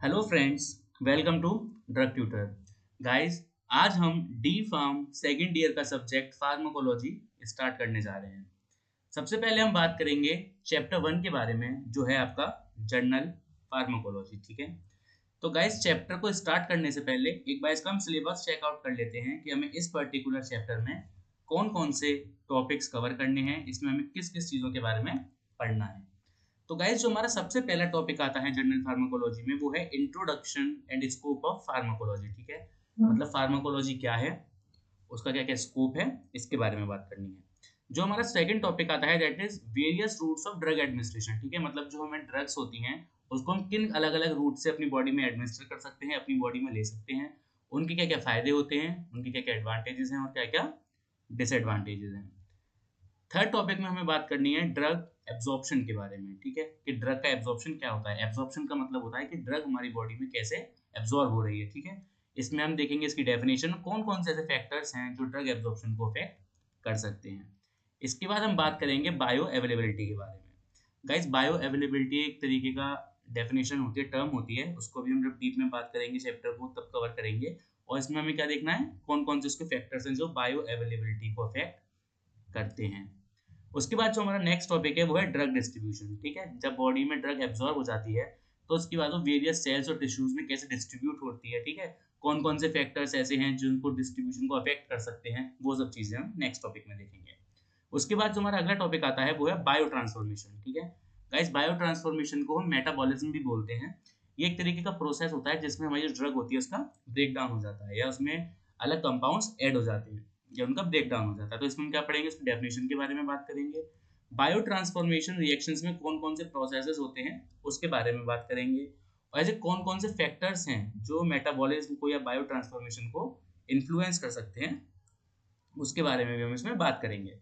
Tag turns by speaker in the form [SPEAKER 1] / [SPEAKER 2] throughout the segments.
[SPEAKER 1] Hello friends, welcome to drug tutor. Guys, आज हम D pharm second year का subject pharmacology start करने जा रहे हैं। सबसे पहले हम बात करेंगे चैप्टर 1 के बारे में, जो है आपका जर्नल फार्माकोलॉजी। ठीक है, तो गाइस चैप्टर को स्टार्ट करने से पहले एक बार इसका हम सिलेबस चेकआउट कर लेते हैं कि हमें इस पर्टिकुलर चैप्टर में कौन कौन से टॉपिक्स कवर करने हैं, इसमें हमें किस किस चीज़ों के बारे में पढ़ना है। तो गाइस, जो हमारा सबसे पहला टॉपिक आता है जनरल फार्माकोलॉजी में, वो है introduction and scope of pharmacology. ठीक है, मतलब फार्माकोलॉजी क्या है, उसका क्या क्या स्कोप है, इसके बारे में बात करनी है। जो हमारा सेकंड टॉपिक आता है that is various routes of drug administration. ठीक है, मतलब जो हमें ड्रग्स होती हैं उसको हम किन अलग अलग रूट से अपनी बॉडी में एडमिनिस्टर कर सकते हैं, अपनी बॉडी में ले सकते हैं, उनके क्या क्या फायदे होते हैं, उनके क्या क्या एडवांटेजेस हैं और क्या क्या डिसएडवांटेजेस हैं। थर्ड टॉपिक में हमें बात करनी है ड्रग एब्जॉर्प्शन के बारे में। ठीक है, कि ड्रग का एब्जॉर्प्शन क्या होता है। एब्जॉर्प्शन का मतलब होता है कि ड्रग हमारी बॉडी में कैसे एब्जॉर्ब हो रही है। ठीक है, इसमें हम देखेंगे इसकी डेफिनेशन, कौन कौन से ऐसे फैक्टर्स हैं जो ड्रग एब्जॉर्प्शन को अफेक्ट कर सकते हैं। इसके बाद हम बात करेंगे बायो अवेलेबिलिटी के बारे में। गाइस, बायो अवेलेबिलिटी एक तरीके का डेफिनेशन होती है, टर्म होती है, उसको भी हम जब डीप में बात करेंगे चैप्टर को तब कवर करेंगे। और इसमें हमें क्या देखना है, कौन कौन से उसके फैक्टर्स हैं जो बायो अवेलेबिलिटी को अफेक्ट करते हैं। उसके बाद जो हमारा नेक्स्ट टॉपिक है वो है ड्रग डिस्ट्रीब्यूशन। ठीक है, जब बॉडी में ड्रग एब्जॉर्ब हो जाती है तो उसके बाद वो वेरियस सेल्स और टिश्यूज में कैसे डिस्ट्रीब्यूट होती है। ठीक है, कौन कौन से फैक्टर्स ऐसे हैं जिनको डिस्ट्रीब्यूशन को अफेक्ट कर सकते हैं, वो सब चीजें हम नेक्स्ट टॉपिक में देखेंगे। उसके बाद जो हमारा अगला टॉपिक आता है वो है बायो ट्रांसफॉर्मेशन। ठीक है गाइस, बायो ट्रांसफॉर्मेशन को हम मेटाबॉलिज्म भी बोलते हैं। ये एक तरीके का प्रोसेस होता है जिसमें हमारी जो ड्रग होती है उसका ब्रेक डाउन हो जाता है, या उसमें अलग कंपाउंड्स ऐड हो जाते हैं, या उनका ब्रेक डाउन हो जाता है। तो इसमें हम क्या पढ़ेंगे, उसकी डेफिनेशन के बारे में बात करेंगे। बायो ट्रांसफॉर्मेशन रिएक्शंस में कौन कौन से प्रोसेसेस होते हैं उसके बारे में बात करेंगे, और ऐसे कौन कौन से फैक्टर्स हैं जो मेटाबॉलिज्म को या बायो ट्रांसफॉर्मेशन को इन्फ्लुएंस कर सकते हैं, उसके बारे में भी हम इसमें बात करेंगे।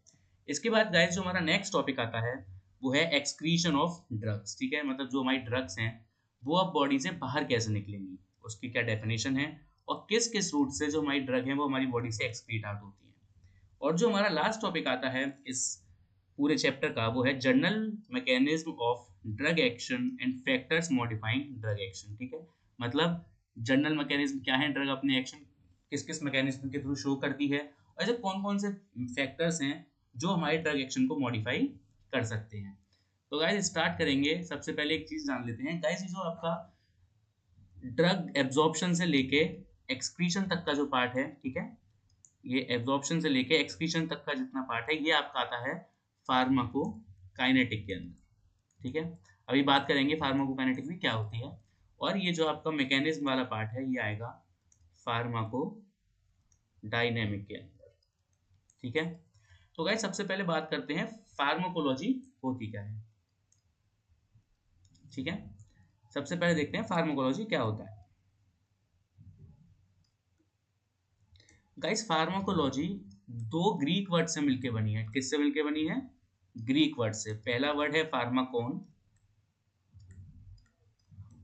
[SPEAKER 1] इसके बाद गाइस जो हमारा नेक्स्ट टॉपिक आता है वो है एक्सक्रीशन ऑफ ड्रग्स। ठीक है, मतलब जो हमारी ड्रग्स हैं वो अब बॉडी से बाहर कैसे निकलेंगी, उसकी क्या डेफिनेशन है, और किस किस रूट से जो हमारी ड्रग है वो हमारी बॉडी से एक्सक्रीट आउट होती है। और जो हमारा लास्ट टॉपिक आता है इस पूरे चैप्टर का वो है general mechanism of drug action and factors modifying drug action. ठीक है, मतलब जनरल मैकेनिज्म क्या है, ड्रग अपने एक्शन किस किस मैकेनिज्म के थ्रू शो करती है, और ऐसे कौन कौन से फैक्टर्स हैं जो हमारे ड्रग एक्शन को मॉडिफाई कर सकते हैं। तो गाइस स्टार्ट करेंगे। सबसे पहले एक चीज जान लेते हैं गाइस, ये जो आपका ड्रग एब्जॉर्प्शन से लेके एक्सक्रीशन तक का जो पार्ट है, ठीक है, ये एब्जॉर्प्शन से लेके एक्सक्रीशन तक का जितना पार्ट है ये आपका आता है फार्माकोकाइनेटिक के अंदर। ठीक है, अभी बात करेंगे फार्माकोकाइनेटिक में क्या होती है। और ये जो आपका मैकेनिज्म वाला पार्ट है ये आएगा फार्माको डायनेमिक के अंदर। ठीक है, तो गाइस सबसे पहले बात करते हैं फार्माकोलॉजी होती क्या है। ठीक है, सबसे पहले देखते हैं फार्माकोलॉजी क्या होता है। गाइस, फार्माकोलॉजी दो ग्रीक वर्ड से मिलके बनी है। किससे मिलके बनी है, ग्रीक वर्ड से। पहला वर्ड है फार्माकोन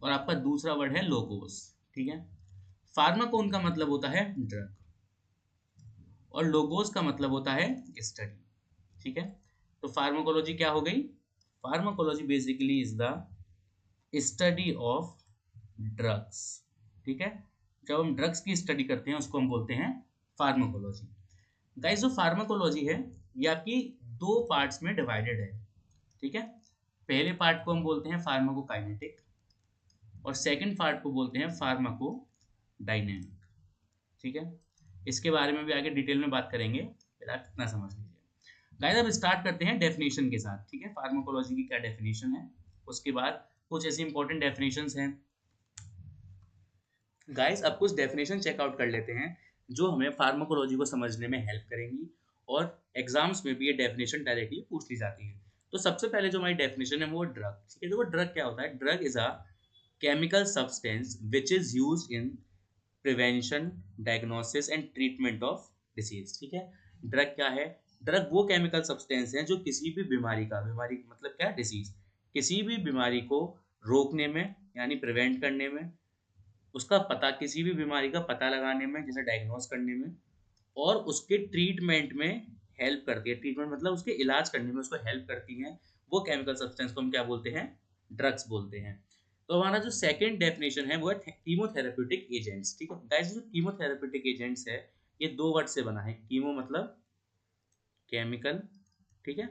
[SPEAKER 1] और आपका दूसरा वर्ड है लोगोस। ठीक है, फार्माकोन का मतलब होता है ड्रग और लोगोस का मतलब होता है स्टडी। ठीक है, तो फार्माकोलॉजी क्या हो गई, pharmacology basically is the study of drugs. ठीक है, जब हम ड्रग्स की स्टडी करते हैं उसको हम बोलते हैं फार्माकोलॉजी। गाइस, जो फार्माकोलॉजी है ये आपकी दो पार्ट्स में डिवाइडेड है। ठीक है, पहले पार्ट को हम बोलते हैं फार्माकोकाइनेटिक और सेकंड पार्ट को बोलते हैं फार्माकोडायनेमिक। ठीक है, इसके बारे में भी आगे डिटेल में बात करेंगे, फिलहाल इतना समझ लीजिए। गाइस, अब स्टार्ट करते हैं डेफिनेशन के साथ। ठीक है, फार्माकोलॉजी की क्या डेफिनेशन है, उसके बाद कुछ ऐसी इंपॉर्टेंट डेफिनेशंस हैं। गाइस, अब कुछ डेफिनेशन चेकआउट कर लेते हैं जो हमें फार्माकोलॉजी को समझने में हेल्प करेंगी, और एग्जाम्स में भी ये डेफिनेशन डायरेक्टली पूछ ली जाती है। तो सबसे पहले जो हमारी डेफिनेशन है वो ड्रग। ठीक है, देखो ड्रग क्या होता है, drug is a chemical substance which is used in prevention, diagnosis and treatment of disease. ठीक है, ड्रग क्या है, ड्रग वो केमिकल सब्सटेंस है जो किसी भी बीमारी का, बीमारी मतलब क्या, डिसीज, किसी भी बीमारी को रोकने में यानी प्रिवेंट करने में, उसका पता, किसी भी बीमारी का पता लगाने में जैसे डायग्नोस करने में, और उसके ट्रीटमेंट में हेल्प करती है। ट्रीटमेंट मतलब उसके इलाज करने में उसको हेल्प करती हैं, वो केमिकल सब्सटेंस को हम क्या बोलते हैं, ड्रग्स बोलते हैं। तो हमारा जो सेकंड डेफिनेशन है वो है कीमोथेरेप्यूटिक एजेंट्स। ठीक है गाइस, जो कीमोथेरेप्यूटिक एजेंट्स है ये दो वर्ड से बना है। कीमो मतलब केमिकल, ठीक है,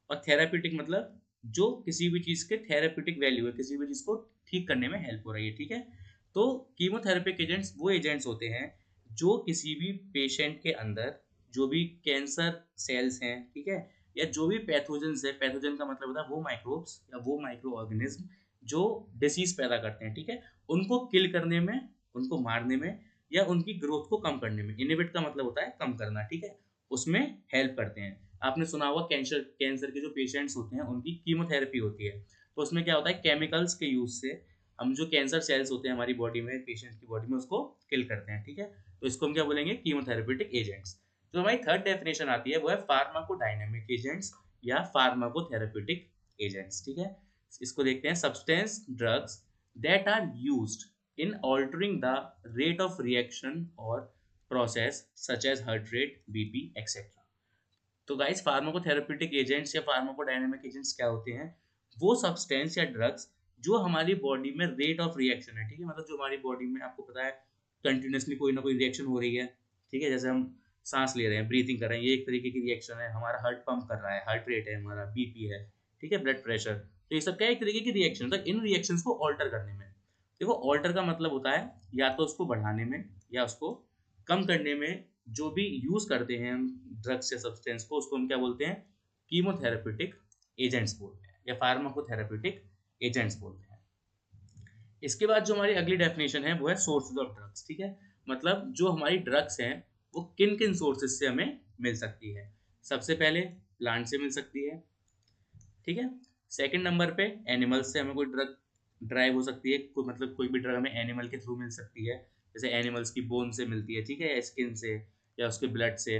[SPEAKER 1] और थेराप्यूटिक मतलब जो किसी भी चीज के थेराप्यूटिक वैल्यू है, किसी भी चीज को ठीक करने में हेल्प हो रही है। ठीक है, तो कीमोथेरेपिक एजेंट्स वो एजेंट्स होते हैं जो किसी भी पेशेंट के अंदर जो भी कैंसर सेल्स हैं, ठीक है, या जो भी पैथोजेंस है, पैथोजन का मतलब होता है वो माइक्रोब्स या वो माइक्रो ऑर्गेनिज्म जो डिसीज पैदा करते हैं, ठीक है, उनको किल करने में, उनको मारने में, या उनकी ग्रोथ को कम करने में, इनहिबिट का मतलब होता है कम करना, ठीक है, उसमें हेल्प करते हैं। आपने सुना होगा कैंसर कैंसर के जो पेशेंट्स होते हैं उनकी कीमोथेरेपी होती है, तो उसमें क्या होता है, केमिकल्स के यूज से हम जो कैंसर सेल्स होते हैं हमारी बॉडी में, पेशेंट की बॉडी में, उसको किल करते हैं। ठीक है, तो इसको हम क्या बोलेंगे, कीमोथेरेप्यूटिक एजेंट्स। जो हमारी थर्ड डेफिनेशन आती है वो है फार्माकोडायनेमिक एजेंट्स या फार्माकोथेरेप्यूटिक एजेंट्स। ठीक है, इसको देखते हैं। Substance drugs that are used in altering the rate of reaction or process such as heart rate, BP, etc. तो गाइस फार्माकोथेरेप्यूटिक एजेंट्स या फार्माकोडायनेमिक एजेंट्स क्या होते हैं, वो सब्सटेंस या ड्रग्स जो हमारी बॉडी में रेट ऑफ रिएक्शन है, ठीक है, मतलब जो हमारी बॉडी में आपको पता है कंटिन्यूसली कोई ना कोई रिएक्शन हो रही है, ठीक है, जैसे हम सांस ले रहे हैं, ब्रीथिंग कर रहे हैं, ये एक तरीके की रिएक्शन है, हमारा हार्ट पंप कर रहा है, हार्ट रेट है, हमारा बीपी है, ठीक है, ब्लड प्रेशर, तो ये सब क्या एक तरीके की रिएक्शन, तो इन रिएक्शंस को ऑल्टर करने में, देखो ऑल्टर का मतलब होता है या तो उसको बढ़ाने में या उसको कम करने में, जो भी यूज करते हैं हम ड्रग्स या सब्सटेंस को, उसको हम क्या बोलते हैं, कीमोथेरेप्यूटिक एजेंट्स बोलते हैं या फार्माकोथेरेप्यूटिक एजेंट्स बोलते हैं। इसके बाद जो हमारी अगली डेफिनेशन है वो है सोर्सेज ऑफ ड्रग्स। ठीक है, मतलब जो हमारी ड्रग्स हैं वो किन किन सोर्सेज से हमें मिल सकती है। सबसे पहले प्लांट से मिल सकती है, ठीक है। सेकंड नंबर पे एनिमल्स से हमें कोई ड्रग ड्राइव हो सकती है, कोई मतलब कोई भी ड्रग हमें एनिमल के थ्रू मिल सकती है, जैसे एनिमल्स की बोन से मिलती है, ठीक है, या स्किन से या उसके ब्लड से।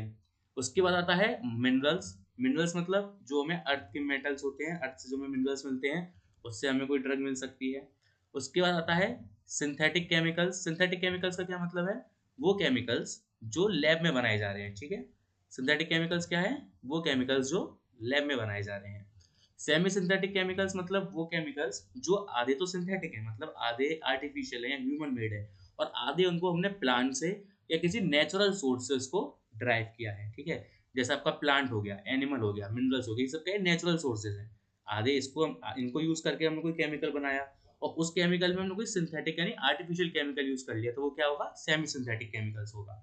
[SPEAKER 1] उसके बाद आता है मिनरल्स। मिनरल्स मतलब जो हमें अर्थ के मेटल्स होते हैं, अर्थ से जो हमें मिनरल्स मिलते हैं, उससे हमें कोई ड्रग मिल सकती है। उसके बाद आता है सिंथेटिक केमिकल्स। सिंथेटिक केमिकल्स का क्या मतलब है, वो केमिकल्स जो लैब में बनाए जा रहे हैं, ठीक है। सिंथेटिक केमिकल्स क्या है, वो केमिकल्स जो लैब में बनाए जा रहे हैं। सेमी सिंथेटिक केमिकल्स मतलब वो केमिकल्स जो आधे तो सिंथेटिक है, मतलब आधे आर्टिफिशियल है या ह्यूमन मेड है, और आधे उनको हमने प्लांट से या किसी नेचुरल सोर्स से उसको ड्राइव किया है, ठीक है। जैसे आपका प्लांट हो गया, एनिमल हो गया, मिनरल्स हो गए, ये सब क्या नेचुरल सोर्सेज हैं। आधे इसको हम इनको यूज करके हमने कोई केमिकल बनाया, और उस केमिकल में हमने कोई सिंथेटिक यानी आर्टिफिशियल केमिकल यूज कर लिया, तो वो क्या होगा, सेमी सिंथेटिक केमिकल्स होगा।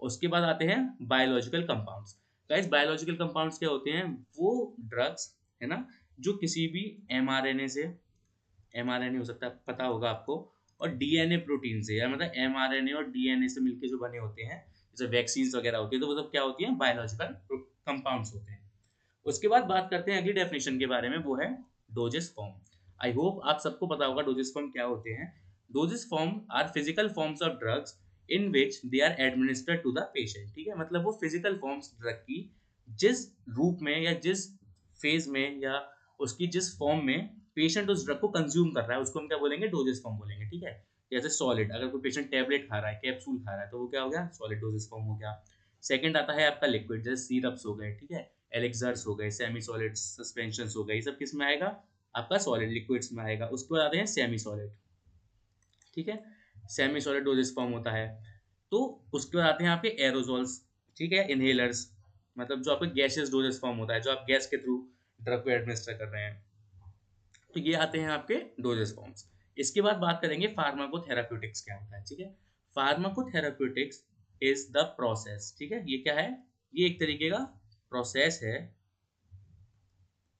[SPEAKER 1] उसके बाद आते हैं biological compounds. Guys biological compounds क्या होते हैं, वो ड्रग्स है ना जो किसी भी एमआरएनए से, एमआरएनए हो सकता है पता होगा आपको, और डीएनए प्रोटीन से, या मतलब एमआरएनए और डीएनए से मिलके जो बने होते हैं, जैसे वैक्सीन वगैरह होती है, तो वो सब क्या होती है, बायोलॉजिकल कंपाउंड्स होते हैं। उसके बाद बात करते हैं अगली डेफिनेशन के बारे में, वो है डोजेस फॉर्म। आई होप आप सबको पता होगा डोजेस फॉर्म क्या होते हैं। Doses form are physical forms of drugs in which they are administered to the patient. ठीक है, मतलब वो फिजिकल फॉर्म्स ड्रग की जिस रूप में या जिस फेज में या उसकी जिस फॉर्म में पेशेंट उस ड्रग को कंज्यूम कर रहा है, उसको हम क्या बोलेंगे, डोजेस फॉर्म बोलेंगे। ठीक है, जैसे सॉलिड, अगर कोई पेशेंट टेबलेट खा रहा है, कैप्सूल खा रहा है, तो वो क्या हो गया, सॉलिड डोजेस फॉर्म हो गया। सेकंड आता है आपका लिक्विड, जैसे सीरप्स हो गए, ठीक है, एलेक्सर्स हो गए, सेमी सॉलिड सस्पेंशन हो गए, ये सब किस में आएगा, आपका सॉलिड लिक्विड्स में आएगा। उसके बाद आते हैं सेमी सॉलिड, ठीक है, सेमी सॉलिड डोजेस फॉर्म होता है। तो उसके बाद आते हैं आपके एरोजोल्स, ठीक है, इनहेलर्स, मतलब जो आपके गैसेस डोजेस फॉर्म होता है, जो आप गैस के थ्रू ड्रग को एडमिनिस्टर कर रहे हैं, तो ये आते हैं आपके डोजेस फॉर्म्स। इसके बाद बात करेंगे फार्माकोथेराप्यूटिक्स क्या होता है। ठीक है, फार्माकोथेराप्यूटिक्स इज द प्रोसेस, ठीक है, ये क्या है, ये एक तरीके का प्रोसेस है,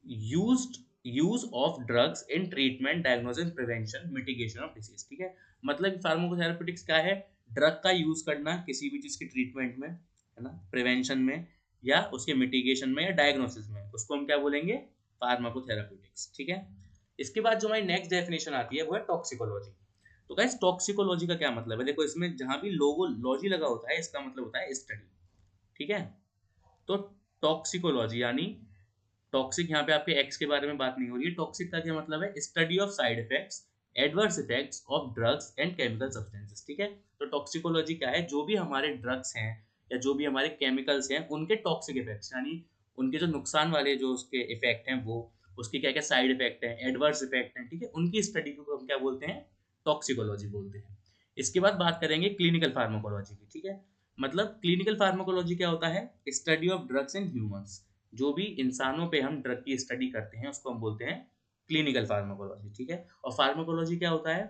[SPEAKER 1] used use of drugs in treatment, diagnosis, prevention, mitigation of disease. ठीक है, मतलब फार्माकोथेराप्यूटिक्स क्या है, ड्रग का यूज करना किसी भी चीज की ट्रीटमेंट में, है ना, प्रिवेंशन में, या उसके मिटिगेशन में, या डायग्नोसिस में, उसको हम क्या बोलेंगे, फार्माकोथेराप्यूटिक्स। ठीक है, इसके बाद जो हमारी नेक्स्ट डेफिनेशन आती है वो है टॉक्सिकोलॉजी। तो गाइस टॉक्सिकोलॉजी का क्या मतलब है, देखो इसमें जहां भी लोगो लॉजी लगा होता है, इसका मतलब होता है स्टडी। ठीक है, तो टॉक्सिकोलॉजी यानी, टॉक्सिक यहाँ पे आपके एक्स के बारे में बात नहीं हो रही है, टॉक्सिक का क्या मतलब है, study of side effects, adverse effects of drugs and chemical substances. ठीक है, तो टॉक्सिकोलॉजी क्या है, जो भी हमारे ड्रग्स हैं या जो भी हमारे केमिकल्स हैं उनके टॉक्सिक इफेक्ट्स, यानी उनके जो नुकसान वाले जो उसके इफेक्ट हैं वो, उसके क्या क्या साइड इफेक्ट हैं, एडवर्स इफेक्ट हैं, ठीक है, उनकी स्टडी को हम क्या बोलते हैं, टॉक्सिकोलॉजी बोलते हैं। इसके बाद बात करेंगे क्लिनिकल फार्माकोलॉजी की, ठीक है। मतलब क्लिनिकल फार्माकोलॉजी क्या होता है, study of drugs in humans, जो भी इंसानों पे हम ड्रग की स्टडी करते हैं उसको हम बोलते हैं क्लिनिकल फार्माकोलॉजी, ठीक है। और फार्माकोलॉजी क्या होता है,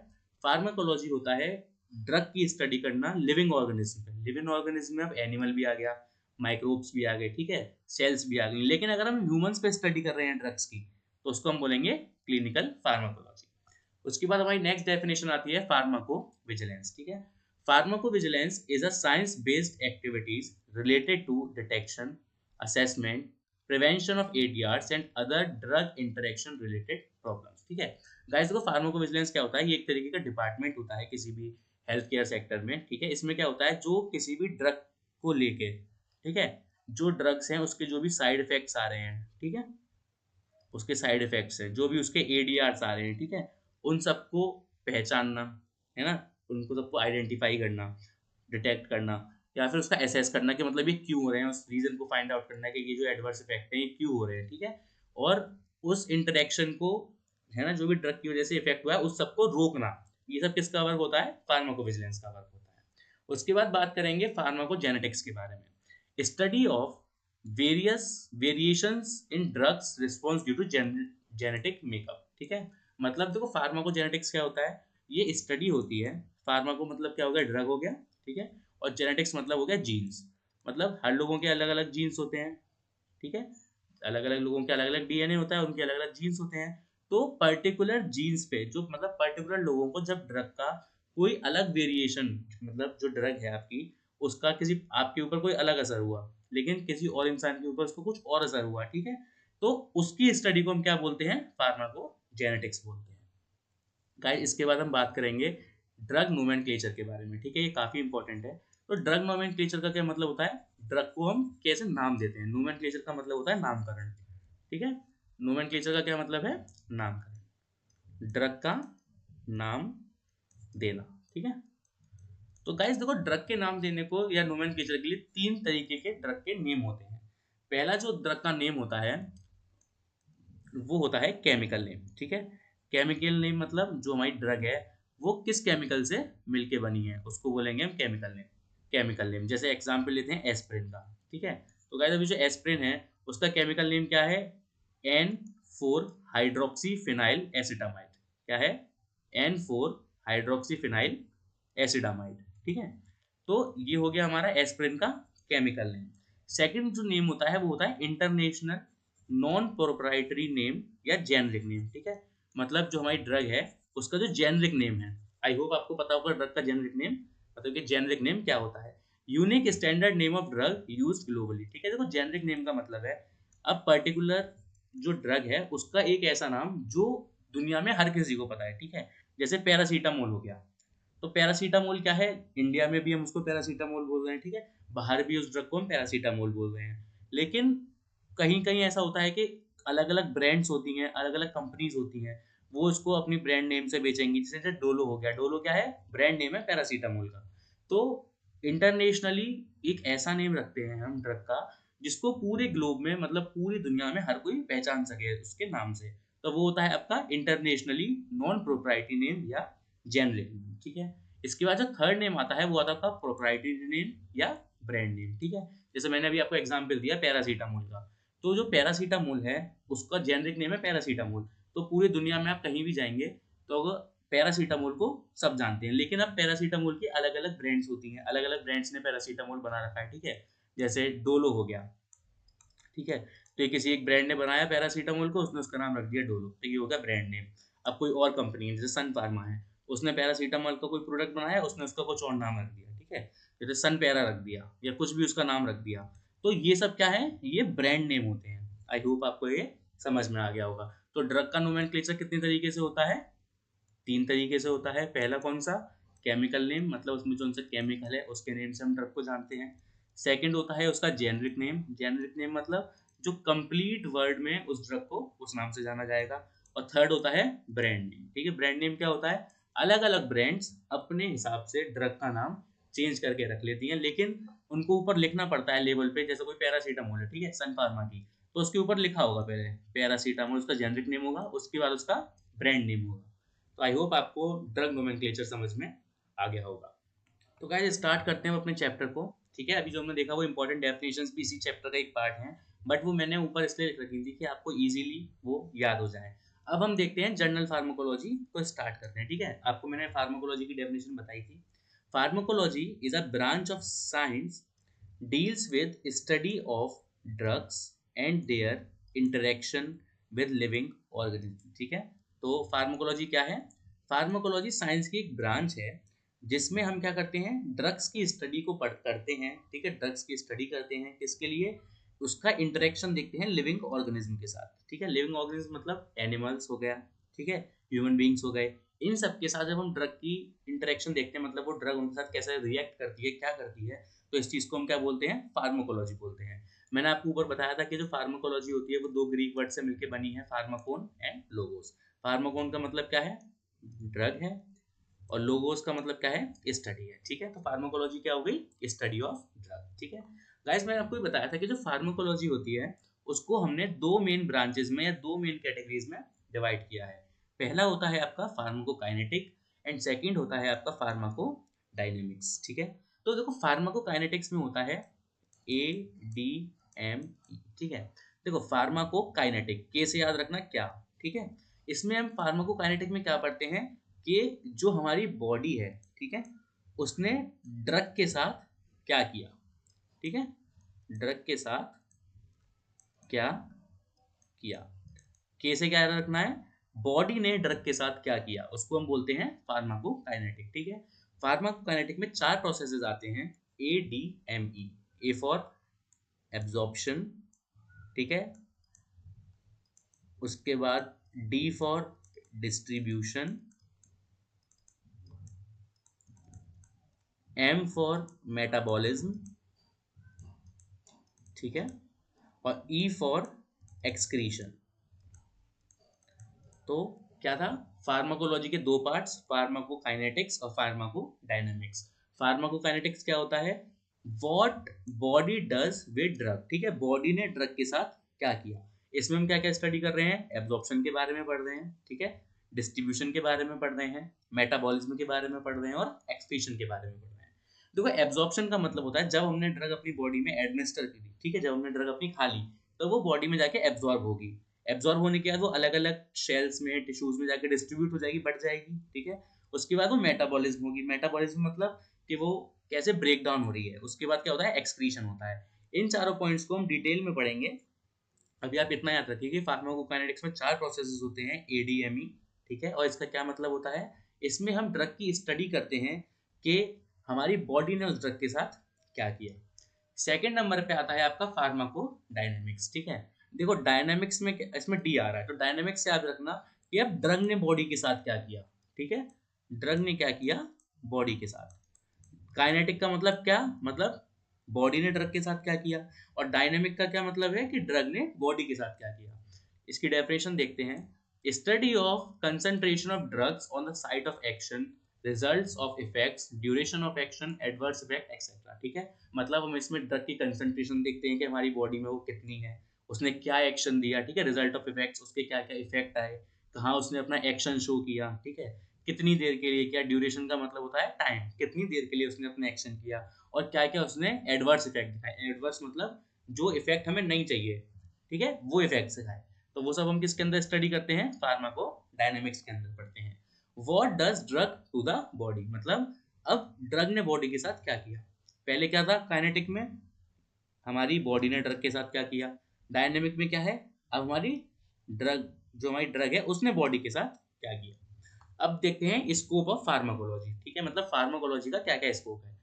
[SPEAKER 1] फार्माकोलॉजी होता है ड्रग की स्टडी करना लिविंग ऑर्गेनिज्म पे। लिविंग ऑर्गेनिज्म में अब एनिमल भी आ गया, माइक्रोब्स भी आ गए, ठीक है, सेल्स भी आ गई, लेकिन अगर हम ह्यूमंस पे स्टडी कर रहे हैं ड्रग्स की तो उसको हम बोलेंगे क्लिनिकल फार्माकोलॉजी। उसके बाद हमारी नेक्स्ट डेफिनेशन आती है फार्माको विजिलेंस, ठीक है। Pharmacovigilance is a science based activities related to detection, assessment, prevention of ADRs and other drug interaction related problems, ठीक है। गाइस देखो फार्माको विजिलेंस क्या होता है, ये एक तरीके का डिपार्टमेंट होता है किसी भी हेल्थ केयर सेक्टर में, ठीक है। इसमें क्या होता है, जो किसी भी ड्रग को लेके, ठीक है, जो ड्रग्स हैं उसके जो भी साइड इफेक्ट्स आ रहे हैं, ठीक है, उसके साइड इफेक्ट्स हैं, जो भी उसके एडीआरस आ रहे हैं, ठीक है, उन सबको पहचानना, है ना, उनको सबको आइडेंटिफाई करना, डिटेक्ट करना, या फिर उसका एसेस करना कि मतलब ये क्यों हो रहे हैं, उस रीजन को फाइंड आउट करना है कि ये जो एडवर्स इफेक्ट है ये क्यों हो रहे हैं, ठीक है। और उस इंटरेक्शन को, है ना, जो भी ड्रग की वजह से इफेक्ट हुआ है उस सबको रोकना, ये सब किसका वर्क होता है, फार्माकोविजिलेंस का वर्क होता है। उसके बाद बात करेंगे फार्माकोजेनेटिक्स के बारे में, study of various variations in drugs response due to genetic makeup, ठीक है। मतलब देखो फार्माकोजेनेटिक्स क्या होता है, ये स्टडी होती है, फार्माको मतलब क्या हो गया, ड्रग हो गया, ठीक है, और जेनेटिक्स मतलब हो गया जीन्स, मतलब हर लोगों के अलग अलग जीन्स होते हैं, ठीक है, अलग अलग लोगों के अलग अलग डीएनए होता है, उनके अलग अलग जीन्स होते हैं। तो पर्टिकुलर जीन्स पे जो मतलब पर्टिकुलर लोगों को जब ड्रग का कोई अलग वेरिएशन, मतलब जो ड्रग है आपकी, उसका किसी आपके ऊपर कोई अलग असर हुआ, लेकिन किसी और इंसान के ऊपर उसको कुछ और असर हुआ, ठीक है, तो उसकी स्टडी को हम क्या बोलते हैं, फार्माकोजेनेटिक्स बोलते हैं। गाइस इसके बाद हम बात करेंगे ड्रग नोमेनक्लेचर के बारे में, ठीक है, ये काफी इंपॉर्टेंट है। तो ड्रग नोमेनक्लेचर का क्या मतलब होता है, ड्रग को हम कैसे नाम देते हैं, नोमेनक्लेचर का मतलब होता है नामकरण, ठीक है। नोमेनक्लेचर का क्या मतलब है, नामकरण, ड्रग का नाम देना, ठीक है। तो गाइस देखो ड्रग के नाम देने को या नोमेनक्लेचर के लिए तीन तरीके के ड्रग के नेम होते हैं। पहला जो ड्रग का नेम होता है वो होता है केमिकल नेम, ठीक है। केमिकल नेम मतलब जो हमारी ड्रग है वो किस केमिकल से मिलके बनी है उसको बोलेंगे हम केमिकल नेम। केमिकल नेम जैसे एग्जांपल लेते हैं एस्प्रिन का, ठीक है। तो गाइस अभी जो एस्प्रिन है उसका केमिकल नेम क्या है, N4 हाइड्रोक्सी फिनाइल एसिटामाइड, क्या है, N4 हाइड्रोक्सी फिनाइल एसिडामाइड, ठीक है। तो ये हो गया हमारा एस्प्रिन का केमिकल नेम। सेकंड जो नेम होता है वो होता है इंटरनेशनल नॉन प्रोप्राइटरी नेम या जेनरिक नेम, ठीक है। मतलब जो हमारी ड्रग है उसका जो जेनरिक नेम है, आई होप आपको पता होगा ड्रग का जेनरिक नेम, मतलब कि जेनरिक नेम क्या होता है, unique standard name of drug used globally, ठीक है। देखो जेनरिक नेम का मतलब है अब पर्टिकुलर जो ड्रग है उसका एक ऐसा नाम जो दुनिया में हर किसी को पता है, ठीक है। जैसे पैरासीटामोल हो गया, तो पैरासीटामोल क्या है, इंडिया में भी हम उसको पैरासीटामोल बोल रहे हैं, ठीक है, बाहर भी उस ड्रग को हम पैरासीटामोल बोल रहे हैं। लेकिन कहीं कहीं ऐसा होता है कि अलग अलग ब्रांड्स होती हैं, अलग अलग कंपनीज होती हैं, वो इसको अपनी ब्रांड नेम से बेचेंगी, जैसे डोलो हो गया, डोलो क्या है, ब्रांड नेम है पैरासीटामोल का। तो इंटरनेशनली एक ऐसा नेम रखते हैं हम ड्रग का जिसको पूरे ग्लोब में मतलब पूरी दुनिया में हर कोई पहचान सके उसके नाम से, तो वो होता है आपका इंटरनेशनली नॉन प्रोप्राइटरी नेम या जेनरिक नेम, ठीक है। इसके बाद जो थर्ड नेम आता है वो आता है आपका प्रोप्राइटरी नेम या ब्रांड नेम, ठीक है। जैसे मैंने अभी आपको एग्जांपल दिया पैरासीटामोल का, तो जो पैरासीटामोल है उसका जेनरिक नेम है पैरासीटामोल, तो पूरी दुनिया में आप कहीं भी जाएंगे तो अगर पैरासीटामोल को सब जानते हैं, लेकिन अब पैरासीटामोल की अलग अलग ब्रांड्स होती हैं, अलग अलग ब्रांड्स ने पैरासीटामोल बना रखा है, ठीक है। जैसे डोलो हो गया, ठीक है, तो ये किसी एक ब्रांड ने बनाया पैरासीटामोल को, उसने उसका नाम रख दिया डोलो, तो ये हो गया ब्रांड नेम। अब कोई और कंपनी है जैसे सन फार्मा है, उसने पैरासीटामोल का कोई प्रोडक्ट बनाया, उसने उसका कुछ और नाम रख दिया, ठीक है, जैसे सन पैरा रख दिया या कुछ भी उसका नाम रख दिया। तो ये सब क्या है, ये ब्रांड नेम होते हैं। आई होप आपको ये समझ में आ गया होगा। तो ड्रग का नोमेनक्लेचर कितने तरीके से होता है, तीन तरीके से होता है। पहला कौन सा, केमिकल नेम, मतलब उसमें जो उनसे केमिकल है उसके नेम से हम ड्रग को जानते हैं। सेकंड होता है उसका जेनरिक नेम, जेनरिक नेम मतलब जो कंप्लीट वर्ड में उस ड्रग को उस नाम से जाना जाएगा। और थर्ड होता है ब्रांड नेम, ठीक है। ब्रांड नेम क्या होता है, अलग अलग ब्रांड्स अपने हिसाब से ड्रग का नाम चेंज करके रख लेती हैं, लेकिन उनको ऊपर लिखना पड़ता है लेबल पे, जैसे कोई पैरासीटामोल है, ठीक है, सन फार्मा की, तो उसके ऊपर लिखा होगा पहले पैरासीटामोल, उसका जेनरिक नेम होगा, उसके बाद उसका ब्रांड नेम होगा। तो आई होप आपको ड्रग नोमेनक्लेचर समझ में आ गया होगा। तो गाइस स्टार्ट करते हैं अपने चैप्टर को। ठीक है, अभी जो हमने देखा वो इंपॉर्टेंट डेफिनेशंस भी इसी चैप्टर का एक पार्ट है, बट वो मैंने ऊपर इसलिए लिख रखी थी कि आपको इजीली वो याद हो जाए। अब हम देखते हैं जनरल फार्माकोलॉजी को स्टार्ट करते हैं। ठीक है, आपको मैंने फार्माकोलॉजी की डेफिनेशन बताई थी। Pharmacology is a branch of science deals with study of drugs and their interaction with living organism। ठीक है, तो फार्माकोलॉजी क्या है? फार्माकोलॉजी साइंस की एक ब्रांच है जिसमें हम क्या करते हैं, ड्रग्स की स्टडी को पढ़ करते हैं। ठीक है, ड्रग्स की स्टडी करते हैं किसके लिए? उसका इंटरेक्शन देखते हैं लिविंग ऑर्गेनिज्म के साथ। ठीक है, लिविंग ऑर्गेनिज्म मतलब एनिमल्स हो गया, ठीक है, ह्यूमन बींग्स हो गए, इन सब के साथ जब हम ड्रग की इंटरेक्शन देखते हैं, मतलब वो ड्रग उनके साथ कैसे रिएक्ट करती है, क्या करती है, तो इस चीज को हम क्या बोलते हैं? फार्माकोलॉजी बोलते हैं। मैंने आपको ऊपर बताया था कि जो फार्माकोलॉजी होती है वो दो ग्रीक वर्ड से मिलकर बनी है, फार्माकोन एंड लोगोस। फार्माकोन का मतलब क्या है? ड्रग है, और लोगोस का मतलब क्या है? स्टडी है। ठीक है, तो फार्माकोलॉजी क्या हो गई? Study of drug. ठीक है गाइस, मैंने आपको बताया था कि जो फार्माकोलॉजी होती है उसको हमने दो मेन ब्रांचेस में या दो मेन कैटेगरीज में डिवाइड किया है। पहला होता है आपका फार्माकोकाइनेटिक एंड सेकंड होता है आपका फार्माकोडायनेमिक्स। ठीक है, तो देखो फार्माकोकाइनेटिक्स में होता है ADME। ठीक है, देखो फार्माकोकाइनेटिक के से याद रखना क्या। ठीक है, इसमें हम फार्माकोकाइनेटिक में क्या पढ़ते हैं कि जो हमारी बॉडी है, ठीक है, उसने ड्रग के साथ क्या किया। ठीक है, ड्रग के साथ क्या किया, के से क्या याद रखना है? बॉडी ने ड्रग के साथ क्या किया, उसको हम बोलते हैं फार्माकोकाइनेटिक। ठीक है, फार्माकोकाइनेटिक में चार प्रोसेसेस आते हैं, ADME। ए फॉर एब्जॉर्प्शन, ठीक है, उसके बाद D for distribution, M for metabolism, ठीक है, और ई फॉर एक्सक्रीशन। तो क्या था? फार्माकोलॉजी के दो पार्ट्स, फार्माकोकाइनेटिक्स और फार्माकोडायनामिक्स। फार्माकोकाइनेटिक्स क्या होता है? What body does with drug. ठीक है, बॉडी ने ड्रग के साथ क्या किया। इसमें हम क्या क्या स्टडी कर रहे हैं? एब्जॉर्प्शन के बारे में पढ़ रहे हैं, ठीक है, डिस्ट्रीब्यूशन के बारे में पढ़ रहे हैं, मेटाबॉलिज्म के बारे में पढ़ रहे हैं, और एक्सक्रीशन के बारे में पढ़ रहे हैं। देखो एब्जॉर्प्शन का मतलब होता है जब हमने ड्रग अपनी बॉडी में एडमिनिस्टर की थी, ठीक है, जब हमने ड्रग अपनी खा ली तो वो बॉडी में जाके एब्जॉर्ब होगी। एब्जॉर्ब होने के बाद वो अलग अलग शेल्स में, टिश्यूज में जाके डिस्ट्रीब्यूट हो जाएगी, बढ़ जाएगी। ठीक है, उसके बाद वो मेटाबॉलिज्म होगी। मेटाबॉलिज्म मतलब कि वो कैसे ब्रेक डाउन हो रही है। उसके बाद क्या होता है? एक्सक्रीशन होता है। इन चारों पॉइंट्स को हम डिटेल में पढ़ेंगे। अभी आप इतना याद रखिए कि फार्माकोकाइनेटिक्स में चार प्रोसेसेस होते हैं, ADME। ठीक है, और इसका क्या मतलब होता है? इसमें हम ड्रग की स्टडी करते हैं कि हमारी बॉडी ने उस ड्रग के साथ क्या किया। सेकंड नंबर पे आता है आपका फार्माकोडायनेमिक्स। ठीक है, देखो डायनेमिक्स में इसमें डी आ रहा है, तो डायनेमिक्स से याद रखना कि अब ड्रग ने बॉडी के साथ क्या किया। ठीक है, ड्रग ने क्या किया बॉडी के साथ। काइनेटिक का मतलब क्या? मतलब बॉडी ने ड्रग के साथ क्या किया। और डायनेमिक का क्या मतलब है कि ड्रग ने बॉडी के साथ क्या किया। इसकी डेफिनेशन देखते हैं। Study of concentration of drugs on the site of action, results of effects, duration of action, adverse effect etcetera. ठीक है, मतलब हम इसमें ड्रग की कंसंट्रेशन देखते हैं कि हमारी बॉडी में वो कितनी है, उसने क्या एक्शन दिया, ठीक है, रिजल्ट ऑफ इफेक्ट्स, उसके क्या क्या इफेक्ट आए, कहाँ उसने अपना एक्शन शो किया, ठीक है, कितनी देर के लिए किया, ड्यूरेशन का मतलब होता है टाइम, कितनी देर के लिए उसने अपना एक्शन किया, और क्या क्या उसने एडवर्स इफेक्ट दिखाए। एडवर्स मतलब जो इफेक्ट हमें नहीं चाहिए, ठीक है, वो इफेक्ट दिखाए। तो वो सब हम किसके अंदर स्टडी करते हैं? फार्माको डायनेमिक्स के अंदर पढ़ते हैं। What does drug to the body, मतलब अब ड्रग ने बॉडी के साथ क्या किया। पहले क्या था? काइनेटिक में हमारी बॉडी ने ड्रग के साथ क्या किया। डायनेमिक में क्या है? अब हमारी ड्रग, जो हमारी ड्रग है उसने बॉडी के साथ क्या किया। अब देखते हैं स्कोप ऑफ फार्माकोलॉजी। ठीक है, मतलब फार्माकोलॉजी का क्या क्या स्कोप है।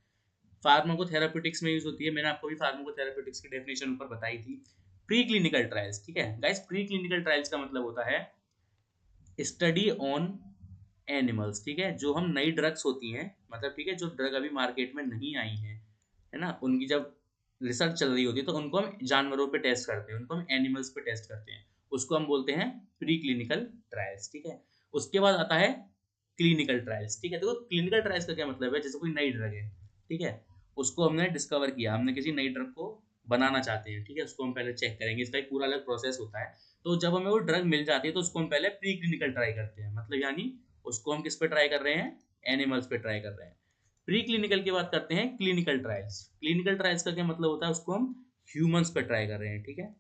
[SPEAKER 1] फार्माकोथेराप्यूटिक्स में यूज होती है, मैंने आपको भी फार्माकोथेराप्यूटिक्स की डेफिनेशन ऊपर बताई थी। प्री क्लिनिकल ट्रायल्स, ठीक है गाइस, प्री क्लिनिकल ट्रायल्स का मतलब होता है स्टडी ऑन एनिमल्स। ठीक है, जो हम नई ड्रग्स होती हैं, मतलब ठीक है, जो ड्रग अभी मार्केट में नहीं आई है ना, उनकी जब रिसर्च चल रही होती है तो उनको हम जानवरों पे टेस्ट करते हैं, उनको हम एनिमल्स पे टेस्ट करते हैं, उसको हम बोलते हैं प्री क्लिनिकल ट्रायल्स। ठीक है, उसके बाद आता है क्लिनिकल ट्रायल्स। ठीक है, देखो क्लिनिकल ट्रायल्स का क्या मतलब है, जैसे कोई नई ड्रग है, ठीक है, उसको हमने डिस्कवर किया, हमने किसी नई ड्रग को बनाना चाहते हैं, ठीक है, उसको हम पहले चेक करेंगे, इसका एक पूरा अलग प्रोसेस होता है। तो जब हमें वो ड्रग मिल जाती है तो उसको हम पहले प्री क्लिनिकल ट्राई करते हैं, मतलब यानी उसको हम किस पे ट्राई कर रहे हैं, एनिमल्स पे ट्राई कर रहे हैं। प्री क्लिनिकल की बात करते हैं क्लिनिकल ट्रायल्स। क्लिनिकल ट्रायल्स का क्या मतलब होता है, उसको हम ह्यूमंस पे ट्राई कर रहे हैं, ठीक है,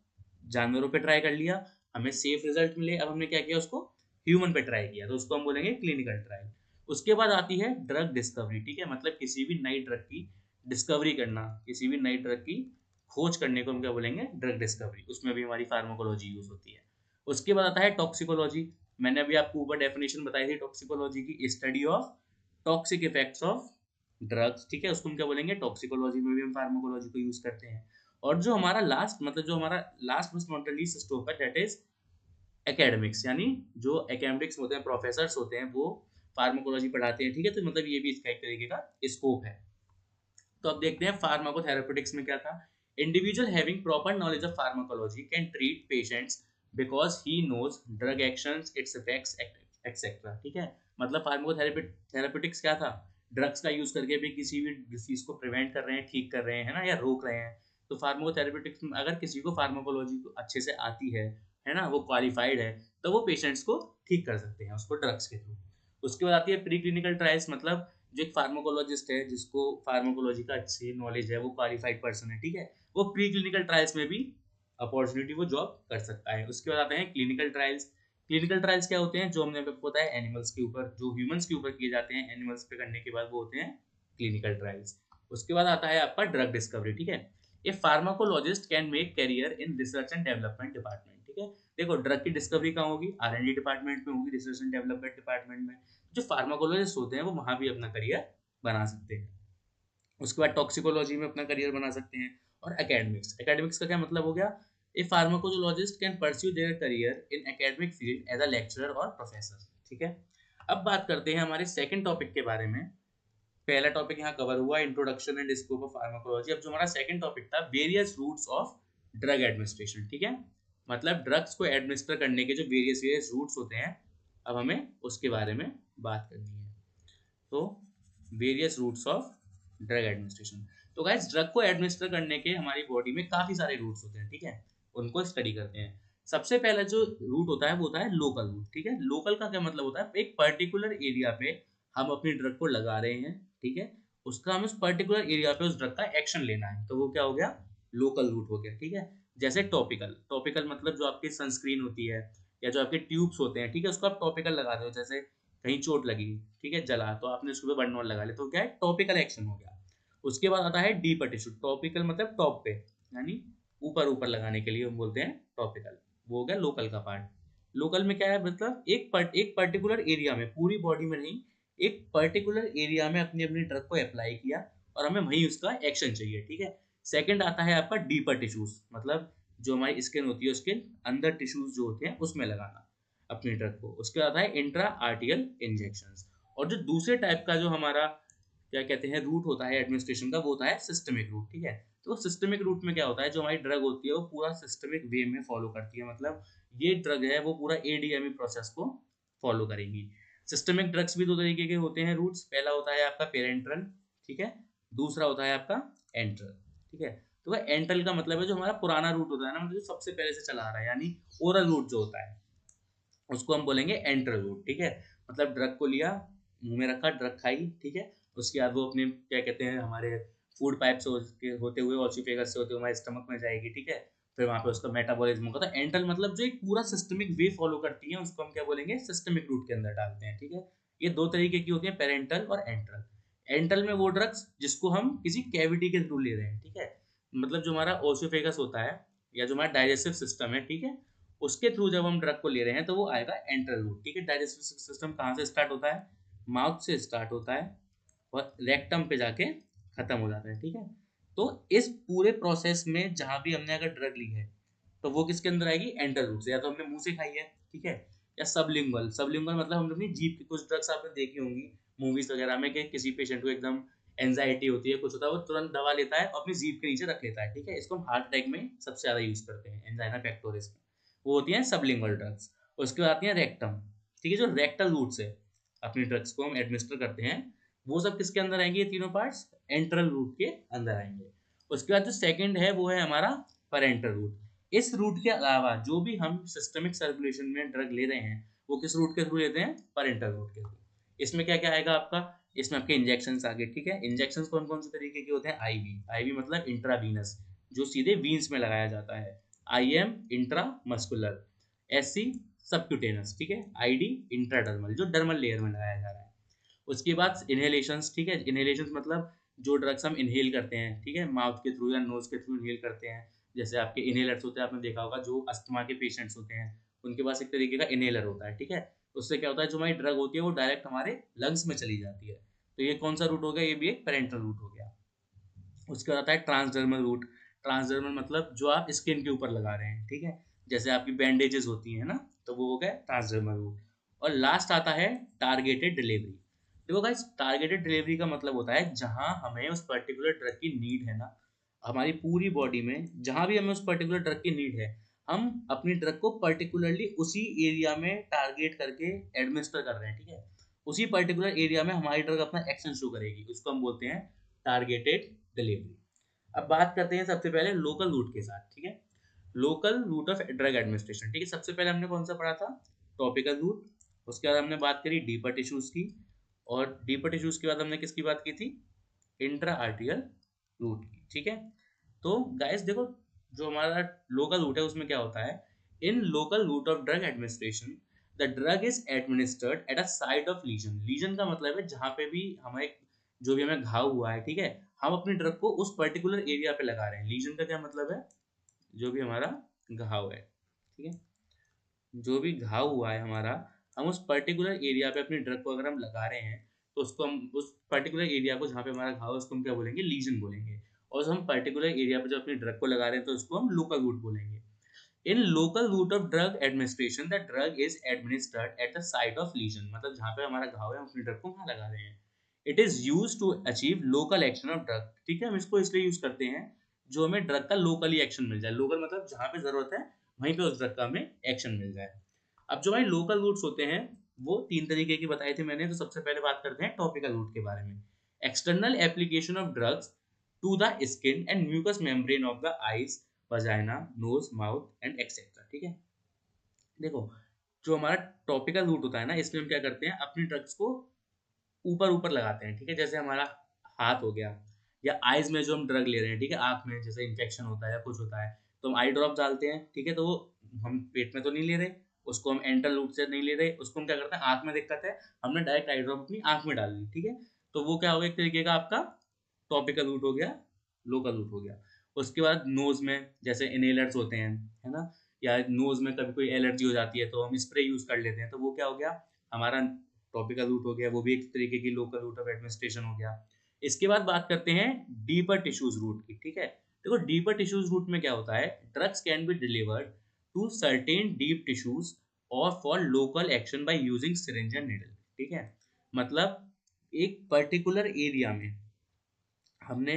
[SPEAKER 1] जानवरों पे ट्राई कर लिया, हमें सेफ रिजल्ट मिले, अब हमने क्या किया, उसको ह्यूमन पे ट्राई किया, तो उसको हम बोलेंगे क्लिनिकल ट्रायल। उसके बाद आती है ड्रग डिस्कवरी, ठीक है, मतलब किसी भी नई ड्रग की डिस्कवरी करना, किसी भी नई ड्रग की खोज करने को हम क्या बोलेंगे, ड्रग डिस्कवरी, उसमें भी हमारी फार्माकोलॉजी यूज होती है। उसके बाद आता है टॉक्सिकोलॉजी। मैंने अभी आपको ऊपर डेफिनेशन बताई थी टॉक्सिकोलॉजी की, study of toxic effects of drugs, ठीक है, उसको हम क्या बोलेंगे, टॉक्सिकोलॉजी में भी हम फार्माकोलॉजी को यूज करते हैं। और जो हमारा लास्ट, मतलब जो हमारा last but not the least scope है, दैट इज एकेडमिक्स, यानी जो एकेडमिक्स होते हैं, प्रोफेसर्स होते हैं, वो फार्माकोलॉजी पढ़ाते हैं, ठीक है, तो मतलब ये भी इसका एक तरीके का स्कोप है। तो अब देखते हैं फार्माकोथेरेपेटिक्स में क्या था। Individual having proper knowledge of pharmacology can treat patients because he knows drug actions, its effects etcetera, ठीक है, मतलब फार्माकोथेरेपेटिक्स क्या था, ड्रग्स का यूज करके भी किसी भी डिसीज को प्रिवेंट कर रहे हैं, ठीक कर रहे हैं, है ना, या रोक रहे हैं। तो फार्माकोथेरेपेटिक्स में अगर किसी को फार्माकोलॉजी अच्छे से आती है ना, वो क्वालिफाइड है, तो वो पेशेंट्स को ठीक कर सकते हैं उसको ड्रग्स के थ्रू। उसके बाद आती है प्री क्लिनिकल ट्रायल्स, मतलब जो एक फार्माकोलॉजिस्ट है, जिसको फार्माकोलॉजी का अच्छी नॉलेज है, वो क्वालिफाइड पर्सन है, ठीक है, वो प्री क्लिनिकल ट्रायल्स में भी अपॉर्चुनिटी वो जॉब कर सकता है। उसके बाद आते हैं क्लिनिकल ट्रायल्स। क्लिनिकल ट्रायल्स क्या होते हैं, जो हमने आपको बताया एनिमल्स के ऊपर, जो ह्यूमंस के ऊपर किए जाते हैं, एनिमल्स पे करने के बाद वो होते हैं क्लिनिकल ट्रायल्स। उसके बाद आता है आपका ड्रग डिस्कवरी, ठीक है, a pharmacologist can make career in research and development department, ठीक है, देखो ड्रग की डिस्कवरी कहाँ होगी, R&D डिपार्टमेंट में होगी, रिसर्च एंड डेवलपमेंट डिपार्टमेंट में। जो फार्माकोलॉजिस्ट होते हैं वो वहां भी अपना करियर बना सकते हैं। उसके बाद टॉक्सिकोलॉजी में अपना करियर बना सकते हैं। और एकेडमिक्स, एकेडमिक्स का क्या मतलब हो गया, a pharmacologist can pursue their career in academic field as a lecturer और प्रोफेसर, ठीक है। अब बात करते हैं हमारे सेकंड टॉपिक के बारे में। पहला टॉपिक यहाँ कवर हुआ, introduction and scope of pharmacology. अब जो हमारा सेकंड टॉपिक था, various routes of drug administration, ठीक है, मतलब ड्रग्स को एडमिनिस्टर करने के जो वेरियस वेरियस रूट्स होते हैं, अब हमें उसके बारे में बात करनी है। तो various routes of drug administration. तो गाइस ड्रग को एडमिनिस्टर करने के हमारी बॉडी में काफी सारे रूट्स होते हैं, ठीक है, उनको स्टडी करते हैं। सबसे पहला जो रूट होता है वो होता है लोकल रूट, ठीक है, लोकल का क्या मतलब होता है, एक पर्टिकुलर एरिया पे हम अपनी ड्रग को लगा रहे हैं, ठीक है, उसका हमें उस पर्टिकुलर एरिया पे उस ड्रग का एक्शन लेना है, तो वो क्या हो गया, लोकल रूट हो गया, ठीक है। जैसे टॉपिकल, टॉपिकल मतलब जो आपकी सनस्क्रीन होती है या जो आपके ट्यूब्स होते हैं, ठीक है, उसको आप टॉपिकल लगा रहे हो, जैसे कहीं चोट लगी, ठीक है, जला, तो आपने उसके ऊपर बर्नॉल लगा लिया, तो क्या है, टॉपिकल एक्शन हो गया। उसके बाद आता है डीपर टिश्यू, टॉपिकल मतलब टॉप पे, यानी ऊपर ऊपर लगाने के लिए हम बोलते हैं टॉपिकल, वो हो गया लोकल का पार्ट। लोकल में क्या है, मतलब एक पर्टिकुलर एरिया में, पूरी बॉडी में नहीं, एक पर्टिकुलर एरिया में अपनी अपनी ड्रग को अप्लाई किया और हमें वहीं उसका एक्शन चाहिए, ठीक है। सेकंड आता है आपका डीपर टिश्यूज, मतलब जो हमारी स्किन होती है उसके अंदर टिश्यूज जो होते हैं उसमें लगाना अपनी ड्रग को। उसके बाद है इंट्रा आर्टियल इंजेक्शंस। और जो दूसरे टाइप का जो हमारा क्या कहते हैं रूट होता है एडमिनिस्ट्रेशन का, वो होता है सिस्टमिक रूट, ठीक है। तो सिस्टमिक रूट में क्या होता है, जो हमारी ड्रग होती है वो पूरा सिस्टमिक वे में फॉलो करती है, मतलब ये ड्रग है वो पूरा ADME प्रोसेस को फॉलो करेगी। सिस्टमिक ड्रग्स भी दो तरीके के होते हैं रूट्स, पहला होता है आपका पेरेंट्रल, ठीक है, दूसरा होता है आपका एंट्रल, ठीक है। तो एंट्रल का मतलब है जो हमारा पुराना रूट होता है ना, मतलब जो सबसे पहले से चला आ रहा है, यानी ओरल रूट जो होता है उसको हम बोलेंगे एंट्रल रूट, ठीक है, मतलब ड्रग को लिया, मुंह में रखा, ड्रग खाई, ठीक है, उसके बाद वो अपने क्या कहते हैं हमारे फूड पाइप से होते हुए ऑसिफेगस से होते हुए हमारे स्टमक में जाएगी, ठीक है, फिर वहां पे उसका मेटाबॉलिज्म होगा। तो एंट्रल मतलब जो एक पूरा सिस्टमिक वे फॉलो करती है उसको हम क्या बोलेंगे, सिस्टमिक रूट के अंदर डालते हैं, ठीक है। ये दो तरीके की होती है, पेरेंटल और एंट्रल। एंट्रल में वो ड्रग्स जिसको हम किसी कैविटी के थ्रू ले रहे हैं, ठीक है, मतलब जो हमारा ओसिफेगस होता है या जो हमारा डाइजेस्टिव सिस्टम है, ठीक है, उसके थ्रू जब हम ड्रग को ले रहे हैं तो वो आएगा एंट्रल रूट, ठीक है। डाइजेस्टिव सिस्टम कहाँ से स्टार्ट होता है, माउथ से स्टार्ट होता है और रेक्टम पे जाके खत्म हो जाता है, ठीक है। तो इस पूरे प्रोसेस में जहां भी हमने अगर ड्रग ली है तो वो किसके अंदर आएगी, एंट्रल रूट से, या तो हमने मुंह से खाई है, ठीक है, या सबलिंगुअल, सबलिंगुअल मतलब हमने अपनी जीभ की, कुछ ड्रग्स आपने देखी होंगी मूवीज वगैरह में कि किसी पेशेंट को एकदम एंजाइटी होती है, कुछ होता है, वो तुरंत दवा लेता है और अपनी जीभ के नीचे रख लेता है, ठीक है, इसको हम हार्ट अटैक में सबसे ज्यादा यूज करते हैं, एंजाइना पेक्टोरिस में, वो होती है सबलिंगुअल ड्रग्स। उसके बाद आती है रेक्टम, ठीक है, जो रेक्टल रूट से अपनी ड्रग्स को हम एडमिनिस्टर करते हैं, वो सब किसके अंदर आएंगे, ये तीनों पार्ट्स एंट्रल रूट के अंदर आएंगे। उसके बाद जो सेकंड है वो है हमारा पेरेंटल रूट। इस रूट के अलावा जो भी हम सिस्टमिक सर्कुलेशन में ड्रग ले रहे हैं वो किस रूट के थ्रू लेते हैं, पेरेंटल रूट के थ्रू। इसमें क्या क्या आएगा आपका, इसमें आपके इंजेक्शन आ गए, ठीक है। इंजेक्शन कौन कौन से तरीके के होते हैं, आईवी, आईवी मतलब इंट्रावीनस जो सीधे वीन्स में लगाया जाता है, IM intramuscular, SC subcutaneous, ठीक है, आईडी इंट्राडर्मल जो डर्मल लेयर में लगाया जा रहा है। उसके बाद इनहेलेशंस, ठीक है, इनहेलेशंस मतलब जो ड्रग्स हम इनहेल करते हैं, ठीक है, माउथ के थ्रू या नोज के थ्रू इनहेल करते हैं। जैसे आपके इनहेलर्स होते हैं, आपने देखा होगा जो अस्थमा के पेशेंट्स होते हैं उनके पास एक तरीके का इनहेलर होता है, ठीक है। उससे क्या होता है, जो हमारी ड्रग होती है वो डायरेक्ट हमारे लंग्स में चली जाती है। तो ये कौन सा रूट हो गया, ये भी एक पेरेंटल रूट हो गया। उसके बाद आता है ट्रांसडर्मल रूट। ट्रांसडर्मल मतलब जो आप स्किन के ऊपर लगा रहे हैं, ठीक है, जैसे आपकी बैंडेजेस होती हैं ना, तो वो हो गया ट्रांसडर्मल रूट। और लास्ट आता है टारगेटेड डिलीवरी। देखो गाइस, टारगेटेड डिलीवरी का मतलब होता है जहां हमें उस पर्टिकुलर ड्रग की नीड है ना, हमारी पूरी बॉडी में जहां भी हमें उस पर्टिकुलर ड्रग की नीड है, हम अपनी ड्रग को पर्टिकुलरली उसी एरिया में टारगेट करके एडमिनिस्टर कर रहे हैं, ठीक है। उसी पर्टिकुलर एरिया में हमारी ड्रग अपना एक्शन शो करेगी, उसको हम बोलते हैं टारगेटेड डिलीवरी। अब बात करते हैं सबसे पहले लोकल रूट के साथ, ठीक है। Local route of drug administration, ठीक है। सबसे पहले हमने कौन सा पढ़ा था, टॉपिकल रूट। उसके बाद हमने बात करी डीपर टिश्यूज की, और डीपर टिश्यूज के बाद हमने किसकी बात की थी, इंट्रा आर्टियल रूट की, ठीक है। तो गाइस देखो, जो हमारा लोकल रूट है उसमें क्या होता है, in local route of drug administration the drug is administered at a site of lesion. Lesion का मतलब है जहाँ पे भी हमें, जो भी हमें घाव हुआ है, ठीक है, हम अपनी ड्रग को उस पर्टिकुलर एरिया पे लगा रहे हैं। लीजन का क्या मतलब है, जो भी हमारा घाव है, ठीक है, जो भी घाव हुआ है हमारा, हम उस पर्टिकुलर एरिया पे अपनी ड्रग को अगर हम लगा रहे हैं, तो उसको हम उस पर्टिकुलर एरिया को जहाँ पे हमारा घाव है उसको हम क्या बोलेंगे, लीजन बोलेंगे। और हम पर्टिकुलर एरिया पे जो अपनी ड्रग को लगा रहे हैं तो उसको हम लोकल रूट बोलेंगे। In local route of drug administration the drug is administered at the site of lesion, मतलब जहाँ पे हमारा घाव है हम अपनी ड्रग को वहाँ लगा रहे हैं। It is use to achieve local action of drug, ठीक है, हम इसको इसलिए यूज करते हैं जो हमें ड्रग का लोकली एक्शन मिल जाए। लोकल मतलब जहाँ पे जरूरत है वहीं पे उस ड्रग का हमें एक्शन मिल जाए। अब जो हमारे लोकल रूट्स होते हैं वो तीन तरीके की बताई थी मैंने। तो सबसे पहले बात करते हैं टॉपिकल रूट के बारे में। External application of drugs to the skin and mucous membrane of the eyes, vagina, nose, mouth and etcetera, ठीक है। देखो, जो हमारा टॉपिकल रूट होता है ना, इसमें हम क्या करते हैं, अपनी ड्रग्स को ऊपर ऊपर लगाते हैं, ठीक है। जैसे हमारा हाथ हो गया, या आईज में जो हम ड्रग ले रहे हैं, ठीक है, आंख में जैसे इन्फेक्शन होता है या कुछ होता है तो हम आई ड्रॉप डालते हैं, ठीक है। तो वो हम पेट में तो नहीं ले रहे, उसको हम एंटल रूट से नहीं ले रहे, उसको हम क्या करते हैं, आंख में दिक्कत है, हमने डायरेक्ट आई ड्रॉप अपनी आंख में डाल दी, ठीक है। तो वो क्या हो गया, एक तरीके का आपका टॉपिकल रूट हो गया, लोकल रूट हो गया। उसके बाद नोज में जैसे इनहेलर्स होते हैं, है ना, या नोज में कभी कोई एलर्जी हो जाती है तो हम स्प्रे यूज कर लेते हैं, तो वो क्या हो गया, हमारा टॉपिकल रूट हो गया, वो भी एक तरीके की लोकल रूट ऑफ एडमिनिस्ट्रेशन हो गया। इसके बाद बात करते हैं डीपर टिश्यूज रूट की, ठीक है। देखो, डीपर टिश्यूज रूट में क्या होता है, drugs can be delivered to certain deep tissues और for local action by using syringe and needle, ठीक है। मतलब एक पर्टिकुलर एरिया में हमने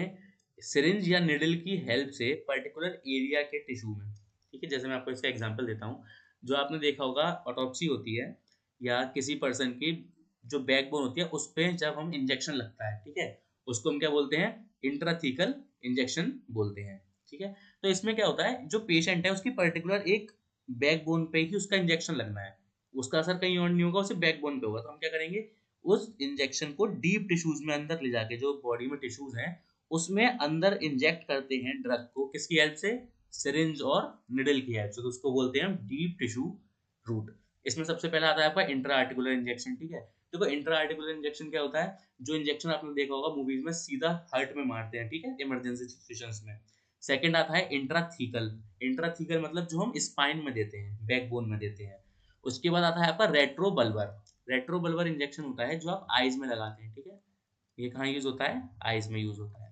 [SPEAKER 1] सिरिंज या निडल की हेल्प से पर्टिकुलर एरिया के टिश्यू में, ठीक है, जैसे मैं आपको इसका एग्जांपल देता हूँ। जो आपने देखा होगा ऑटोप्सी होती है, या किसी पर्सन की जो बैकबोन होती है उस पे जब हम इंजेक्शन लगता है, ठीक है, उसको हम क्या बोलते हैं, इंट्राथीकल इंजेक्शन बोलते हैं, ठीक है। तो इसमें क्या होता है, जो पेशेंट है उसकी पर्टिकुलर एक बैकबोन पे ही उसका इंजेक्शन लगना है, उसका असर कहीं और नहीं होगा, उसे बैकबोन पे होगा। तो हम क्या करेंगे, उस इंजेक्शन को डीप टिश्यूज में अंदर ले जाके, जो बॉडी में टिश्यूज हैं उसमें अंदर इंजेक्ट करते हैं ड्रग को, किसकी हेल्प से, सिरिंज और निडल की हेल्प से। तो उसको बोलते हैं डीप टिश्यू रूट। इसमें सबसे पहला आता है आपका इंट्रा आर्टिकुलर इंजेक्शन, ठीक है। देखो, इंट्रा आर्टिकुलर इंजेक्शन क्या होता है, जो इंजेक्शन आपने देखा होगा मूवीज में सीधा हार्ट में मारते हैं, ठीक है, इमरजेंसी सिचुएशंस में। सेकंड आता है इंट्राथीकल। इंट्राथीकल मतलब जो हम स्पाइन में देते हैं, बैकबोन में देते हैं। उसके बाद आता है आपका रेट्रोबल्बर। रेट्रोबल्बर इंजेक्शन होता है जो आप आईज में लगाते हैं, ठीक है। ये कहाँ यूज होता है, आईज में यूज होता है।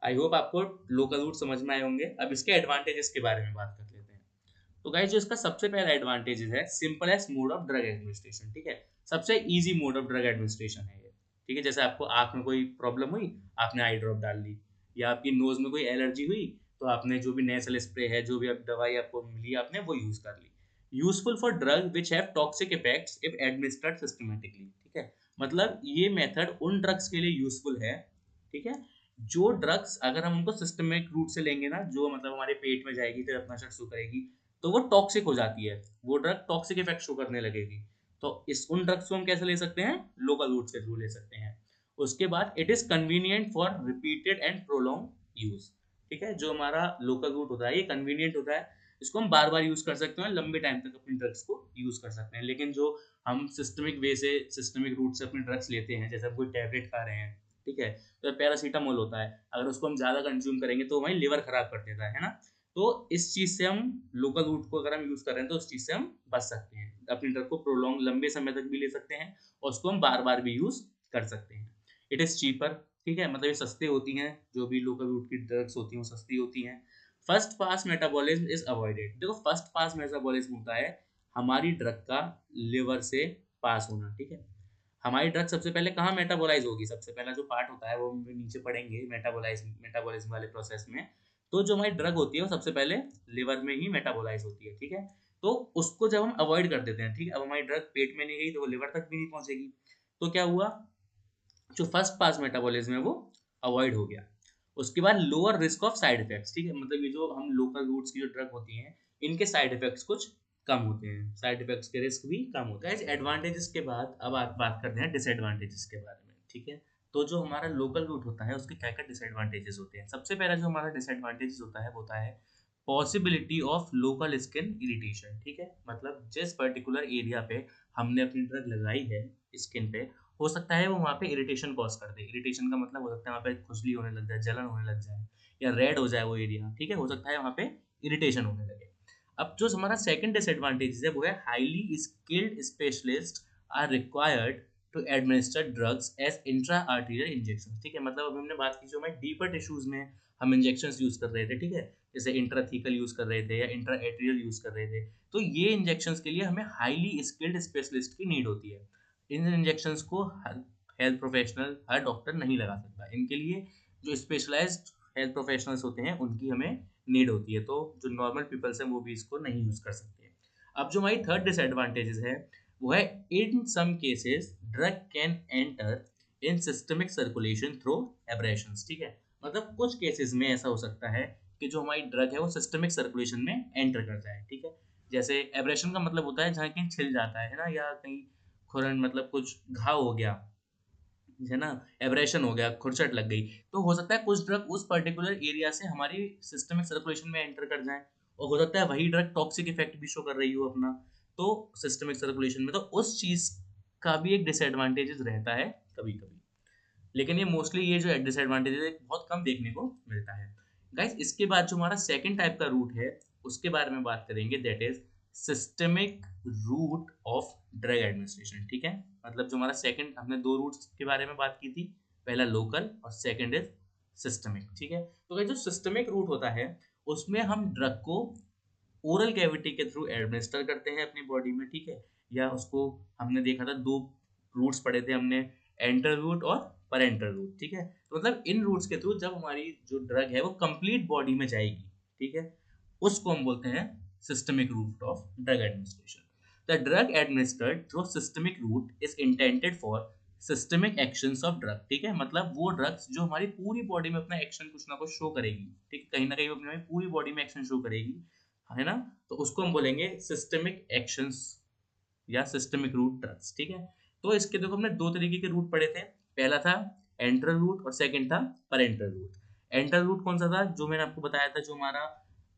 [SPEAKER 1] आई होप आपको लोकल रूट समझ में आए होंगे। अब इसके एडवांटेजेस के बारे में बात कर लेते हैं। तो गाइस, जो इसका सबसे पहला एडवांटेज है, simplest mole of drug administration, ठीक है। सबसे easy mode of drug administration है ये, ठीक है। जैसे आपको आंख में कोई प्रॉब्लम हुई, आपने आई ड्रॉप डाल ली, या आपकी नोज में कोई एलर्जी हुई तो आपने जो भी नेसल स्प्रे है, जो भी आप दवाई आपको मिली, आपने वो यूज कर ली। Useful for drug which have toxic effects if administered systematically, ठीक है। मतलब ये मेथड उन ड्रग्स के लिए यूजफुल है, ठीक है, जो ड्रग्स अगर हम उनको सिस्टमिक रूट से लेंगे ना, जो मतलब हमारे पेट में जाएगी फिर अपना असर शो करेगी, तो वो टॉक्सिक हो जाती है, वो ड्रग टॉक्सिक इफेक्ट शो करने लगेगी। तो इस उन ड्रग्स को हम कैसे ले सकते हैं, लोकल रूट के थ्रू ले सकते हैं। उसके बाद it is convenient for repeated and prolong use. ठीक है, जो हमारा लोकल रूट होता है ये कन्वीनियंट होता है, इसको हम बार बार यूज कर सकते हैं, लंबे टाइम तक अपनी ड्रग्स को यूज कर सकते हैं। लेकिन जो हम सिस्टमिक वे से, सिस्टमिक रूट से अपनी ड्रग्स लेते हैं, जैसे हम कोई टैबलेट खा रहे हैं, ठीक है, तो पैरासीटामोल होता है, अगर उसको हम ज्यादा कंज्यूम करेंगे तो हमारी लिवर खराब कर देता है ना। तो इस चीज से हम लोकल रूट को अगर हम यूज कर रहे हैं तो उस चीज से हम बच सकते हैं, अपनी ड्रग को प्रोलॉन्ग लंबे समय तक भी ले सकते हैं और उसको हम बार बार भी यूज कर सकते हैं। इट इज चीपर, ठीक है, मतलब ये सस्ते होती हैं, जो भी लोकल रूट की ड्रग्स होती हैं वो सस्ती होती हैं। First pass metabolism is avoided. देखो फर्स्ट पास मेटाबॉलिज्म होता है हमारी ड्रग का लिवर से पास होना, ठीक है। हमारी ड्रग सबसे पहले कहाँ मेटाबोलाइज होगी, सबसे पहला जो पार्ट होता है वो हम नीचे पढ़ेंगे मेटाबॉलिज्म वाले प्रोसेस में। तो जो हमारी ड्रग होती है वो सबसे पहले लिवर में ही मेटाबोलाइज होती है, ठीक है। तो उसको जब हम अवॉइड कर देते हैं, ठीक है, अब हमारी ड्रग पेट में नहीं गई तो वो लिवर तक भी नहीं पहुंचेगी, तो क्या हुआ, जो फर्स्ट पास मेटाबॉलिज्म है वो अवॉइड हो गया। उसके बाद lower risk of side effects, ठीक है, मतलब ये जो हम लोकल रूट्स की जो ड्रग होती हैं इनके साइड इफेक्ट्स कुछ कम होते हैं, साइड इफेक्ट्स के रिस्क भी कम होते हैं। एडवांटेजेस के बाद अब आप बात करते हैं डिसएडवांटेजेस के बारे में, ठीक है। तो जो हमारा लोकल रूट होता है उसके क्या क्या डिसएडवांटेजेस होते हैं। सबसे पहला जो हमारा डिसएडवांटेजेस होता है वो होता है possibility of local skin irritation, ठीक है, मतलब जिस पर्टिकुलर एरिया पे हमने अपनी ड्रग लगाई है स्किन पे, हो सकता है वो वहाँ पे इरिटेशन कॉज कर दे। इरिटेशन का मतलब हो सकता है वहाँ पे खुजली होने लग जाए, जलन होने लग जाए, या रेड हो जाए वो एरिया, ठीक है, हो सकता है वहाँ पे इरिटेशन होने लगे। अब जो हमारा सेकंड डिसएडवांटेज है वो है highly skilled specialist are required to administer drugs as intra arterial injection, ठीक है, मतलब अभी हमने बात की जो हमारे डीपर टिश्यूज में हम इंजेक्शन यूज कर रहे थे, ठीक है, जैसे इंट्राथीकल यूज कर रहे थे या इंट्रा एट्रियल यूज कर रहे थे, तो ये इंजेक्शन के लिए हमें हाईली स्किल्ड स्पेशलिस्ट की नीड होती है। इन इंजेक्शंस को हर हेल्थ प्रोफेशनल, हर डॉक्टर नहीं लगा सकता, इनके लिए जो स्पेशलाइज्ड हेल्थ प्रोफेशनल्स होते हैं उनकी हमें नीड होती है, तो जो नॉर्मल पीपल्स हैं वो भी इसको नहीं यूज कर सकते हैं। अब जो हमारी थर्ड डिसएडवांटेजेस है वो है in some cases drug can enter in systemic circulation through abrasions, ठीक है, मतलब कुछ केसेस में ऐसा हो सकता है कि जो हमारी ड्रग है वो सिस्टमिक सर्कुलेशन में एंटर कर जाए, ठीक है। जैसे एब्रेशन का मतलब होता है जहाँ कहीं छिल जाता है ना, या कहीं खुरन मतलब कुछ घाव हो गया है ना, एब्रेशन हो गया, खुरचट लग गई, तो हो सकता है कुछ ड्रग उस पर्टिकुलर एरिया से हमारी सिस्टमिक सर्कुलेशन में एंटर कर जाए, और हो सकता है वही ड्रग टॉक्सिक इफेक्ट भी शो कर रही हो अपना, तो सिस्टमिक सर्कुलेशन में, तो उस चीज का भी एक डिसएडवांटेजेस रहता है कभी कभी। लेकिन ये मोस्टली ये जो डिसएडवांटेजेस है बहुत कम देखने को मिलता है। गाइस इसके बाद जो हमारा सेकंड टाइप का रूट है उसके बारे में बात करेंगे, that is systemic route of drug administration, ठीक है, मतलब जो हमारा सेकंड, हमने दो रूट्स के बारे में बात की थी, पहला लोकल और सेकंड इज सिस्टमिक, ठीक है। तो गाइस जो सिस्टमिक रूट होता है उसमें हम ड्रग को ओरल कैविटी के थ्रू एडमिनिस्टर करते हैं अपनी बॉडी में, ठीक है, या उसको हमने देखा था दो रूट्स पढ़े थे हमने, एंटर रूट और परेंटल रूट, ठीक है, तो मतलब इन रूट्स के थ्रू जब हमारी जो ड्रग है वो कंप्लीट बॉडी में जाएगी, ठीक है, उसको हम बोलते हैं systemic route of drug administration. The drug administered through systemic route is intended for systemic actions of drug, ठीक है, मतलब वो ड्रग्स जो हमारी पूरी बॉडी में अपना एक्शन कुछ ना कुछ शो करेगी, ठीक है, कहीं ना कहीं वो अपनी पूरी बॉडी में एक्शन शो करेगी, है ना, तो उसको हम बोलेंगे सिस्टमिक एक्शंस या सिस्टमिक रूट ड्रग्स, ठीक है। तो इसके देखो हमने दो तरीके के रूट पढ़े थे, पहला था एंट्रल रूट और सेकंड था पैरेंटल रूट। एंट्रल रूट कौन सा था, जो मैंने आपको बताया था, जो हमारा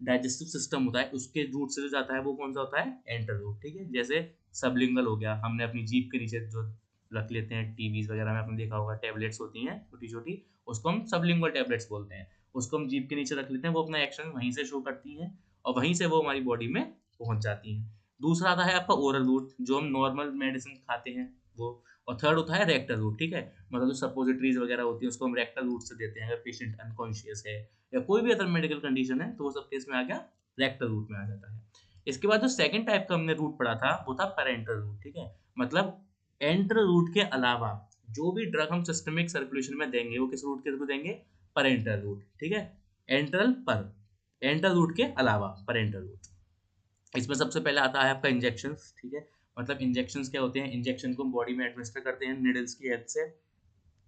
[SPEAKER 1] डाइजेस्टिव सिस्टम होता है उसके रूट से जो जाता है वो कौन सा होता है, एंट्रल रूट, ठीक है, जैसे सबलिंगल हो गया, हमने अपनी जीभ के नीचे जो रख लेते हैं, टीवीज वगैरह में आपने देखा होगा टेबलेट्स होती हैं छोटी छोटी, उसको हम सबलिंगुअल टेबलेट्स बोलते हैं, उसको हम जीभ के नीचे रख लेते हैं, वो अपना एक्शन वहीं से शो करती है और वहीं से वो हमारी बॉडी में पहुंच जाती है। दूसरा आता है आपका ओरल रूट, जो हम नॉर्मल मेडिसिन खाते हैं वो, और थर्ड होता है रेक्टल रूट, ठीक है, मतलब जो सपोजिटरीज वगैरह होती है उसको हम रेक्टल रूट से देते हैं अगर पेशेंट अनकॉन्शियस है या कोई भी अदर मेडिकल कंडीशन है, तो वो सब केस में आ गया रेक्टल रूट में आ जाता है। इसके बाद जो सेकंड टाइप का हमने रूट पढ़ा था वो था पैरेंटल रूट, ठीक है, मतलब एंट्रल रूट के अलावा जो भी ड्रग हम सिस्टमिक सर्कुलेशन में देंगे वो किस रूट के थ्रू देंगे, पैरेंटल रूट, ठीक है, एंट्रल पर, एंट्रल रूट के अलावा पैरेंटल रूट। इसमें सबसे पहले आता है आपका इंजेक्शन, ठीक है, मतलब इंजेक्शन क्या होते हैं, इंजेक्शन को हम बॉडी में एडमिनिस्टर करते हैं निडल्स की हेल्प से,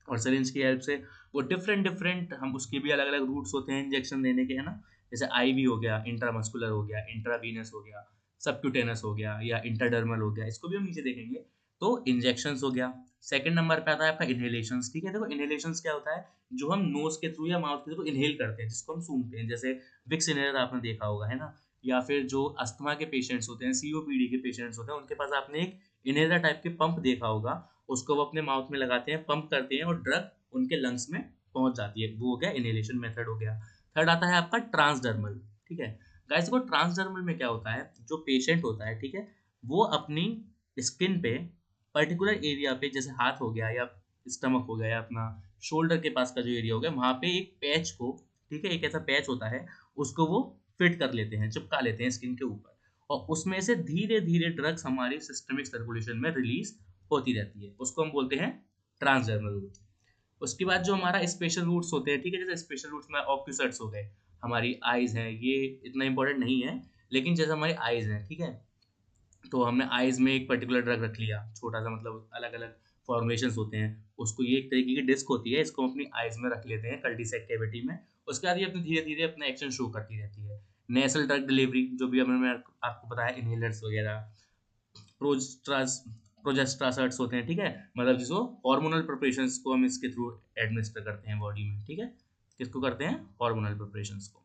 [SPEAKER 1] और सिरिंज की हेल्प से वो डिफरेंट डिफरेंट हम उसके भी अलग अलग रूट्स होते हैं इंजेक्शन देने के, है ना। जैसे आईवी हो गया, इंट्रामस्कुलर हो गया, इंट्रावीनस हो गया, सबक्यूटेनस हो गया या इंटरडर्मल हो गया, इसको भी हम नीचे देखेंगे। तो इंजेक्शंस हो गया। सेकंड नंबर पे आता है आपका इनहेलेशंस, ठीक है। देखो इनहेलेशंस क्या होता है, जो हम नोज के थ्रू या माउथ के थ्रू इनहेल करते हैं, जिसको हम सूंघते हैं, जैसे विक्स इनहेलर आपने देखा होगा, है ना। या फिर जो अस्थमा के पेशेंट्स होते हैं, सीओपीडी के पेशेंट्स होते हैं, उनके पास आपने एक इनहेलर टाइप के पंप देखा होगा, उसको वो अपने माउथ में लगाते हैं, पंप करते हैं और ड्रग उनके लंग्स में पहुंच जाती है। वो हो गया इनहेलेशन मेथड हो गया। थर्ड आता है आपका ट्रांसडर्मल, ठीक है। गाइस को ट्रांसडर्मल में क्या होता है, जो पेशेंट होता है, ठीक है, वो अपनी स्किन पे पर्टिकुलर एरिया पे, जैसे हाथ हो गया या स्टमक हो गया या अपना शोल्डर के पास का जो एरिया हो गया, वहां पे एक पैच को, ठीक है, एक ऐसा पैच होता है, उसको वो फिट कर लेते हैं, चिपका लेते हैं स्किन के ऊपर, और उसमें से धीरे धीरे ड्रग्स हमारी सिस्टमिक सर्कुलेशन में रिलीज होती रहती है, उसको हम बोलते हैं ट्रांसडर्मल रूट। उसके बाद जो हमारा स्पेशल रूट्स होते हैं, ठीक है, जैसे स्पेशल रूट्स में ऑक्यूसेट्स हो गए, हमारी आईज हैं, ये इतना इंपॉर्टेंट नहीं है, लेकिन जैसे हमारी आईज हैं, ठीक है, तो हमने आईज में एक पर्टिकुलर ड्रग रख लिया, छोटा सा, मतलब अलग अलग फॉर्मुलेशंस होते हैं, उसको, ये एक तरीके की डिस्क होती है, इसको हम अपनी आईज में रख लेते हैं कल्टीसेक कैविटी में। उसके बाद ये अपने धीरे धीरे अपना एक्शन शो करती रहती है। नेसल ड्रग डिलीवरी, जो भी हमने आपको बताया, इनहेलर्स वगैरह, प्रोस्ट्रास प्रोजेस्ट्रासर्ट्स होते हैं, ठीक है, मतलब जिसको हार्मोनल प्रिपरेशंस को हम इसके थ्रू एडमिनिस्टर करते हैं बॉडी में, ठीक है। किसको करते हैं, हार्मोनल प्रिपरेशंस को।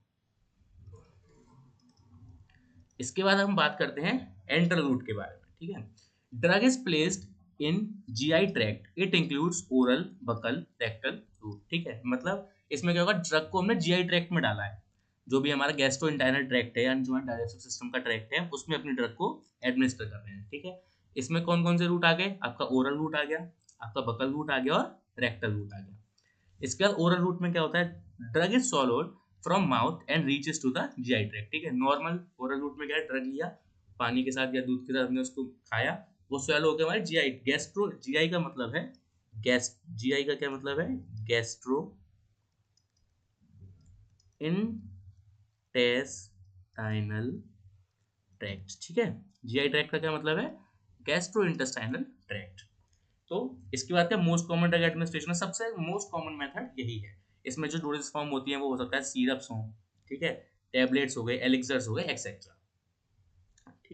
[SPEAKER 1] इसके बाद हम बात करते हैं एंटर रूट के बारे में, ठीक है। Drug is placed in GI tract, it includes oral, buccal, rectal route, ठीक है। मतलब इसमें क्या होगा, ड्रग को हमने जीआई ट्रैक्ट में डाला है, जो भी हमारा गैस्ट्रो इंटाइनल ट्रैक्ट है, यानी जो हमारा डाइजेस्टिव सिस्टम का ट्रैक्ट है, उसमें अपनी ड्रग को एडमिनिस्टर कर रहे हैं, ठीक है। इसमें कौन कौन से रूट आ गए, आपका ओरल रूट आ गया, आपका बकल रूट आ गया और रेक्टल रूट आ गया। इसके बाद ओरल रूट में क्या होता है, drug is swallowed from mouth and reaches to the GI tract, ठीक है। नॉर्मल ओरल रूट में क्या है, ड्रग लिया, पानी के साथ या दूध के साथ हमने उसको खाया, वो स्वैलो हो गया हमारे जीआई, गैस्ट्रो, जीआई का मतलब है गैस, जीआई का क्या मतलब है, गैस्ट्रो इंटेस्टाइनल ट्रैक्ट, ठीक है। जीआई ट्रैक्ट का क्या मतलब है, गैस्ट्रो इंटेस्टाइनल ट्रैक्ट। तो इसके बाद क्या, मोस्ट कॉमन ड्रग एडमिनिस्ट्रेशन, सबसे मोस्ट कॉमन मेथड यही है। इसमें जो डोजेज फॉर्म होती है वो हो सकता है सीरप्स हों, ठीक है, टेबलेट्स हो गए, एलिक्सर्स हो गए, एक्सेट्रा।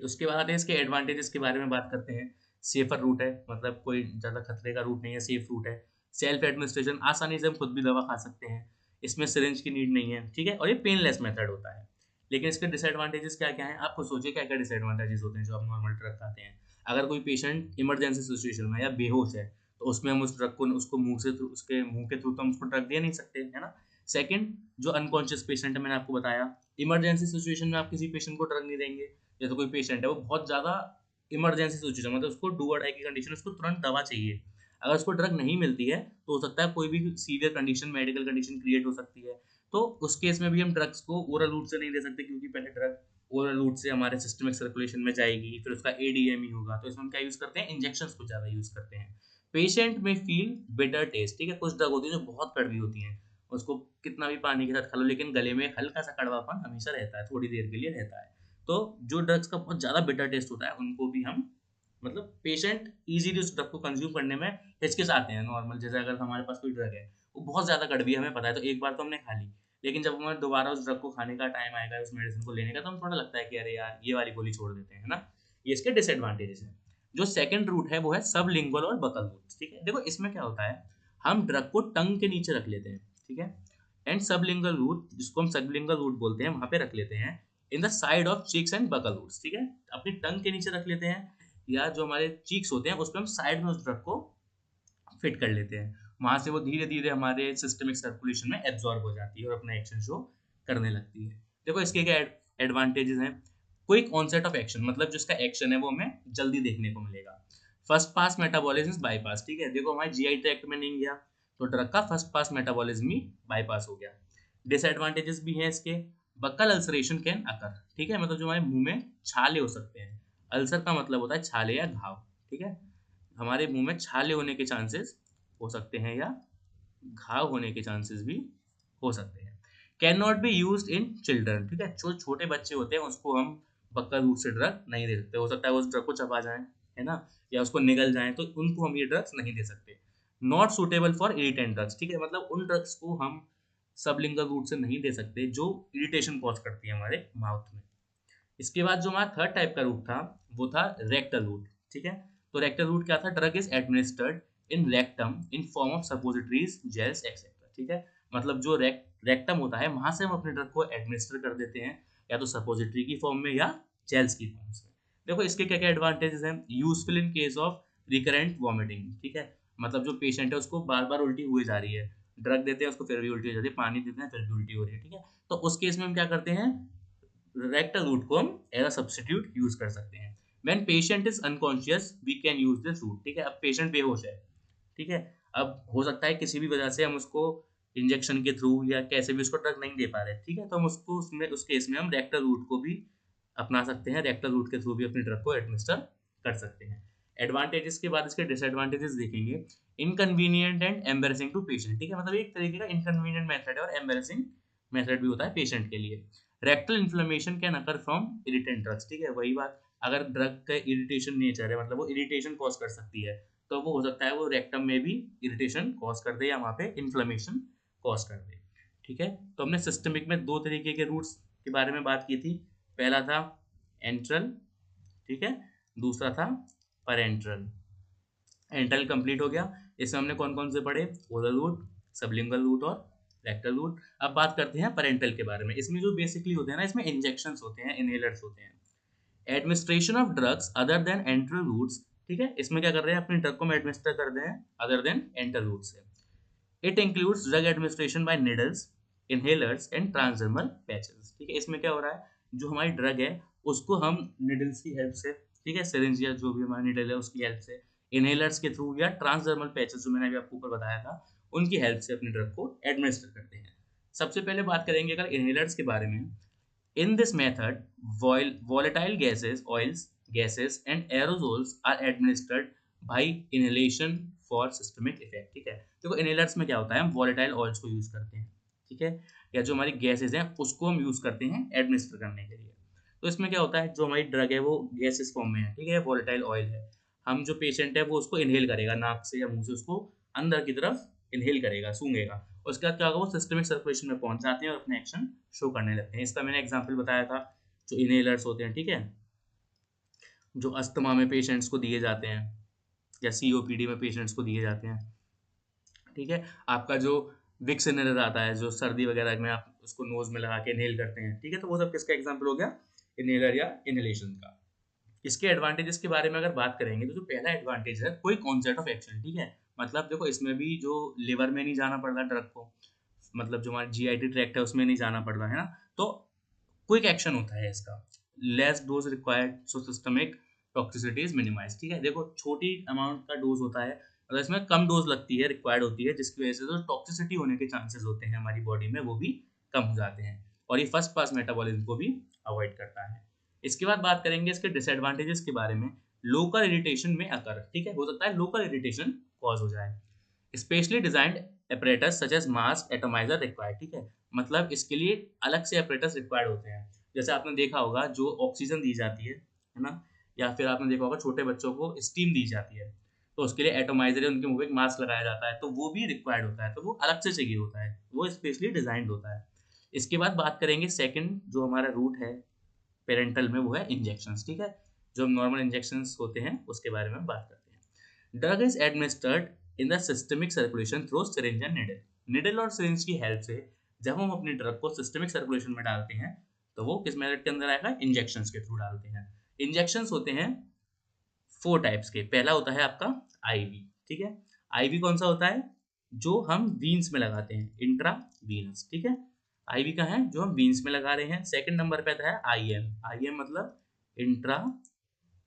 [SPEAKER 1] उसके बाद आते हैं इसके एडवांटेजेस के बारे में बात करते हैं। सेफर रूट है, मतलब कोई ज़्यादा खतरे का रूट नहीं है, सेफ रूट है। सेल्फ एडमिनिस्ट्रेशन, आसानी से हम खुद भी दवा खा सकते हैं, इसमें सिरिंज की नीड नहीं है, ठीक है, और ये पेनलेस मेथड होता है। लेकिन इसके डिसएडवांटेजेस क्या क्या हैं, आप खुद सोचिए क्या क्या डिसएडवांटेजेस होते हैं जो आप नॉर्मल ड्रग खाते हैं। अगर कोई पेशेंट इमरजेंसी सिचुएशन में या बेहोश है, तो उसमें हम उस ड्रग को, उसको मुंह से, उसके मुंह के थ्रू तो हम उसको ड्रग दे नहीं सकते, है ना। सेकंड, जो अनकॉन्शियस पेशेंट है, मैंने आपको बताया, इमरजेंसी सिचुएशन में आप किसी पेशेंट को ड्रग नहीं देंगे। जैसे कोई पेशेंट है, वो बहुत ज़्यादा इमरजेंसी सिचुएशन, मतलब उसको डू और डाई की कंडीशन, उसको तुरंत दवा चाहिए, अगर उसको ड्रग नहीं मिलती है तो हो सकता है कोई भी severe condition, medical condition create हो सकती है। तो उस केस में भी हम ड्रग्स को ओरल रूट से नहीं दे सकते, क्योंकि पहले ड्रग ओरल रूट से हमारे सिस्टमिक सर्कुलेशन में जाएगी, फिर उसका एडीएम ही होगा, तो इसमें हम क्या यूज़ करते हैं, इंजेक्शंस को ज़्यादा यूज़ करते हैं। पेशेंट में फील बिटर टेस्ट, ठीक है, कुछ ड्रग होती है जो बहुत कड़वी होती हैं, उसको कितना भी पानी के साथ खा लो, लेकिन गले में हल्का सा कड़वापन हमेशा रहता है, थोड़ी देर के लिए रहता है। तो जो ड्रग्स का बहुत ज़्यादा बिटर टेस्ट होता है, उनको भी हम, मतलब पेशेंट इजीली उस ड्रग को कंज्यूम करने में हिचकिचाते हैं नॉर्मल। जैसे अगर हमारे पास कोई ड्रग है, वो बहुत ज़्यादा कड़वी है, हमें पता है, तो एक बार तो हमने खा ली, लेकिन जब हमें दोबारा उस ड्रग को खाने का टाइम आएगा, उस मेडिसिन को लेने का, तो हम थोड़ा लगता है कि अरे यार ये वाली गोली छोड़ देते हैं, है ना। ये इसके डिसएडवांटेजेस हैं। जो सेकंड रूट है वो है सबलिंगुअल और बकल रूट, ठीक है। देखो इसमें क्या होता है, हम ड्रग को टंग के नीचे रख लेते हैं, ठीक है, एंड सबलिंगुअल रूट, जिसको हम सबलिंगुअल रूट बोलते हैं, वहां पे रख लेते हैं in the side of cheeks and buccal routes, ठीक है, अपनी टंग के नीचे रख लेते हैं, या जो हमारे चीक्स होते हैं उस पर हम साइड में उस ड्रग को फिट कर लेते हैं, वहां से वो धीरे धीरे हमारे सिस्टमिक सर्कुलेशन में एब्जॉर्ब हो जाती है और अपना एक्शन शो करने लगती है। देखो इसके क्या एडवांटेजेस हैं, क्विक ऑनसेट ऑफ एक्शन, मतलब जिसका एक्शन है वो हमें जल्दी देखने को मिलेगा। फर्स्ट पास मेटाबॉलिज्म बाईपास, ठीक है, देखो हमारे जीआई ट्रैक्ट में नहीं गया, तो ड्रग का फर्स्ट पास मेटाबॉलिज्म ही बाईपास हो गया। डिसएडवांटेजेस भी हैं इसके, बक्कल अल्सरेशन कैन अकर, ठीक है, मतलब जो हमारे मुंह में छाले हो सकते हैं, अल्सर का मतलब होता है छाले या घाव, ठीक है, हमारे मुंह में छाले होने के चांसेस हो सकते हैं या घाव होने के चांसेस भी हो सकते हैं। Can not be used in children, ठीक है, जो छोटे बच्चे होते हैं उसको हम बक्का रूट से ड्रग नहीं दे सकते, हो सकता है वो उस ड्रग को चबा जाए, है ना, या उसको निगल जाए, तो उनको हम ये ड्रग्स नहीं दे सकते। Not suitable for irritant drugs, ठीक है, मतलब उन ड्रग्स को हम सबलिंगल रूट से नहीं दे सकते जो इरिटेशन कॉज करती है हमारे माउथ में। इसके बाद जो हमारा थर्ड टाइप का रूट था वो था रेक्टल रूट, ठीक है। तो रेक्टल रूट क्या था, drug is administered in rectum in form of suppositories, gels etcetera, ठीक है। मतलब जो रेक्टम होता है वहां से हम अपने ड्रग को एडमिनिस्टर कर देते हैं, या तो सपोजिटरी की फॉर्म में या जेल्स की फॉर्म में। देखो इसके क्या क्या एडवांटेजेस हैं, useful in case of recurrent vomiting, ठीक है, मतलब जो पेशेंट है उसको बार बार उल्टी हुई जा रही है, ड्रग देते हैं उसको फिर भी उल्टी हो जाती है, पानी देते हैं फिर भी उल्टी हो रही है, ठीक है, तो उस केस में हम क्या करते हैं, रेक्टल रूट को हम एज अ सब्स्टिट्यूट यूज कर सकते हैं। When patient is unconscious we can use this route, ठीक है। अब पेशेंट बेहोश है, ठीक है, अब हो सकता है किसी भी वजह से हम उसको इंजेक्शन के थ्रू या कैसे भी उसको ड्रग नहीं दे पा रहे, ठीक है, तो हम उसको उसमें उस केस में हम रेक्टल रूट को भी अपना सकते हैं, रेक्टल रूट के थ्रू भी अपनी ड्रग को एडमिनिस्टर कर सकते हैं। एडवांटेजेस के बाद इसके डिसएडवांटेजेस देखेंगे। Inconvenient and embarrassing to patient, ठीक है, मतलब एक तरीके का इनकन्वीनियंट मेथड है और एम्बेरसिंग मेथड भी होता है पेशेंट के लिए। Rectal inflammation can occur from irritant drugs, ठीक है, वही बात, अगर ड्रग का इरिटेशन नेचर है, मतलब वो इरिटेशन कॉज कर सकती है, तो वो हो सकता है वो रेक्टम में भी इरिटेशन कॉज कर दे या वहाँ पे इन्फ्लेमेशन कॉज कर दे, ठीक है। तो हमने सिस्टमिक में दो तरीके के रूट्स के बारे में बात की थी, पहला था एंट्रल, ठीक है, दूसरा था पैरेंट्रल। एंट्रल कंप्लीट हो गया, इसमें हमने कौन कौन से पढ़े, ओरल रूट, सबलिंगुअल रूट और रेक्टल रूट। अब बात करते हैं पैरेंटल के बारे में। इसमें जो बेसिकली होते हैं ना, इसमें इंजेक्शंस होते हैं, इनहेलर्स होते हैं। Administration of drugs other than enteral routes, ठीक है, इसमें क्या कर रहे हैं, अपने ड्रग को एडमिनिस्टर कर रहे हैं अदर देन एंट्रल रूट से। It includes drug administration by needles, inhalers and transdermal patches, ठीक है, इसमें क्या हो रहा है, जो हमारी ड्रग है उसको हम निडल्स की हेल्प से, ठीक है, सिरिंज या जो भी हमारा निडल है उसकी हेल्प से, इनहेलर्स के थ्रू या ट्रांसडर्मल पैचेस जो मैंने अभी आपको ऊपर बताया था उनकी हेल्प से अपनी ड्रग को एडमिनिस्टर करते हैं। सबसे पहले बात करेंगे अगर इनहेलर्स के बारे में। In this method, volatile gases, oils, gases and aerosols are administered by inhalation for systemic effect, ठीक है। देखो इनहेलर्स में क्या होता है, हम volatile oils को यूज करते हैं, ठीक है, या जो हमारी गैसेज हैं उसको हम यूज करते हैं एडमिनिस्टर करने के लिए। तो इसमें क्या होता है, जो हमारी ड्रग है वो गैसेस फॉर्म में है, ठीक है, वोलेटाइल ऑयल है, हम जो पेशेंट है वो उसको इनहेल करेगा, नाक से या मुंह से उसको अंदर की तरफ इनहेल करेगा, सूंघेगा, उसके बाद क्या होगा, वो सिस्टमिक सर्कुलेशन में पहुंच जाते हैं और अपने एक्शन शो करने लगते हैं। इसका मैंने एग्जांपल बताया था, जो इनहेलर्स होते हैं, ठीक है, जो अस्थमा में पेशेंट्स को दिए जाते हैं या सीओपीडी में पेशेंट्स को दिए जाते हैं, ठीक है, आपका जो विक्स इनहेलर आता है जो सर्दी वगैरह में आप उसको नोज में लगा के इनहेल करते हैं, ठीक है, तो वो सब किसका एग्जाम्पल हो गया, इनहेलर या इनहेलेशन का। इसके एडवांटेजेस के बारे में अगर बात करेंगे तो जो पहला एडवांटेज है कोई कॉन्सेप्ट ऑफ एक्शन, ठीक है, मतलब देखो इसमें भी जो लिवर में नहीं जाना पड़ रहा ड्रग को, मतलब जो हमारा जीआईटी ट्रैक्ट है उसमें नहीं जाना पड़ रहा है ना, तो क्विक एक्शन होता है इसका। Less dose required so systemic toxicity is minimise, ठीक है, देखो छोटी अमाउंट का डोज होता है, अगर इसमें कम डोज लगती है, रिक्वायर्ड होती है, जिसकी वजह से जो टॉक्सिसिटी होने के चांसेस होते हैं हमारी बॉडी में वो भी कम हो जाते हैं, और ये फर्स्ट पास मेटाबॉलिज्म को भी अवॉइड करता है। इसके बाद बात करेंगे इसके डिसएडवांटेजेस के बारे में। लोकल इरिटेशन में अकर, ठीक है, हो सकता है लोकल इरिटेशन कॉज हो जाए। Specially designed apparatus such as mass atomiser required, ठीक है, मतलब इसके लिए अलग से apparatus रिक्वायर्ड होते हैं, जैसे आपने देखा होगा जो ऑक्सीजन दी जाती है ना, या फिर आपने देखा होगा छोटे बच्चों को स्टीम दी जाती है, तो उसके लिए एटोमाइजर उनके मुंह पे एक मास्क लगाया जाता है, तो वो भी रिक्वायर्ड होता है, तो वो अलग से चाहिए होता है, वो स्पेशली डिजाइंड होता है। इसके बाद बात करेंगे सेकंड जो हमारा रूट है पेरेंटल में, वो है इंजेक्शंस, ठीक है, जो नॉर्मल इंजेक्शंस होते हैं उसके बारे में बात करते हैं। Drug is administered in the systemic circulation through syringe and needle, needle और सिरिंज की हेल्प से जब हम अपनी ड्रग को सिस्टमिक सर्कुलेशन में डालते हैं तो वो किस मेथड के अंदर आएगा, इंजेक्शंस के थ्रू डालते हैं। इंजेक्शंस होते हैं 4 टाइप्स के, पहला होता है आपका आईवी, ठीक है, आईवी कौन सा होता है, जो हम वीन्स में लगाते हैं, इंट्रा वीनस, ठीक है, आईवी का है जो हम वीन्स में लगा रहे हैं। सेकंड नंबर पे आता है आईएम, आईएम मतलब इंट्रा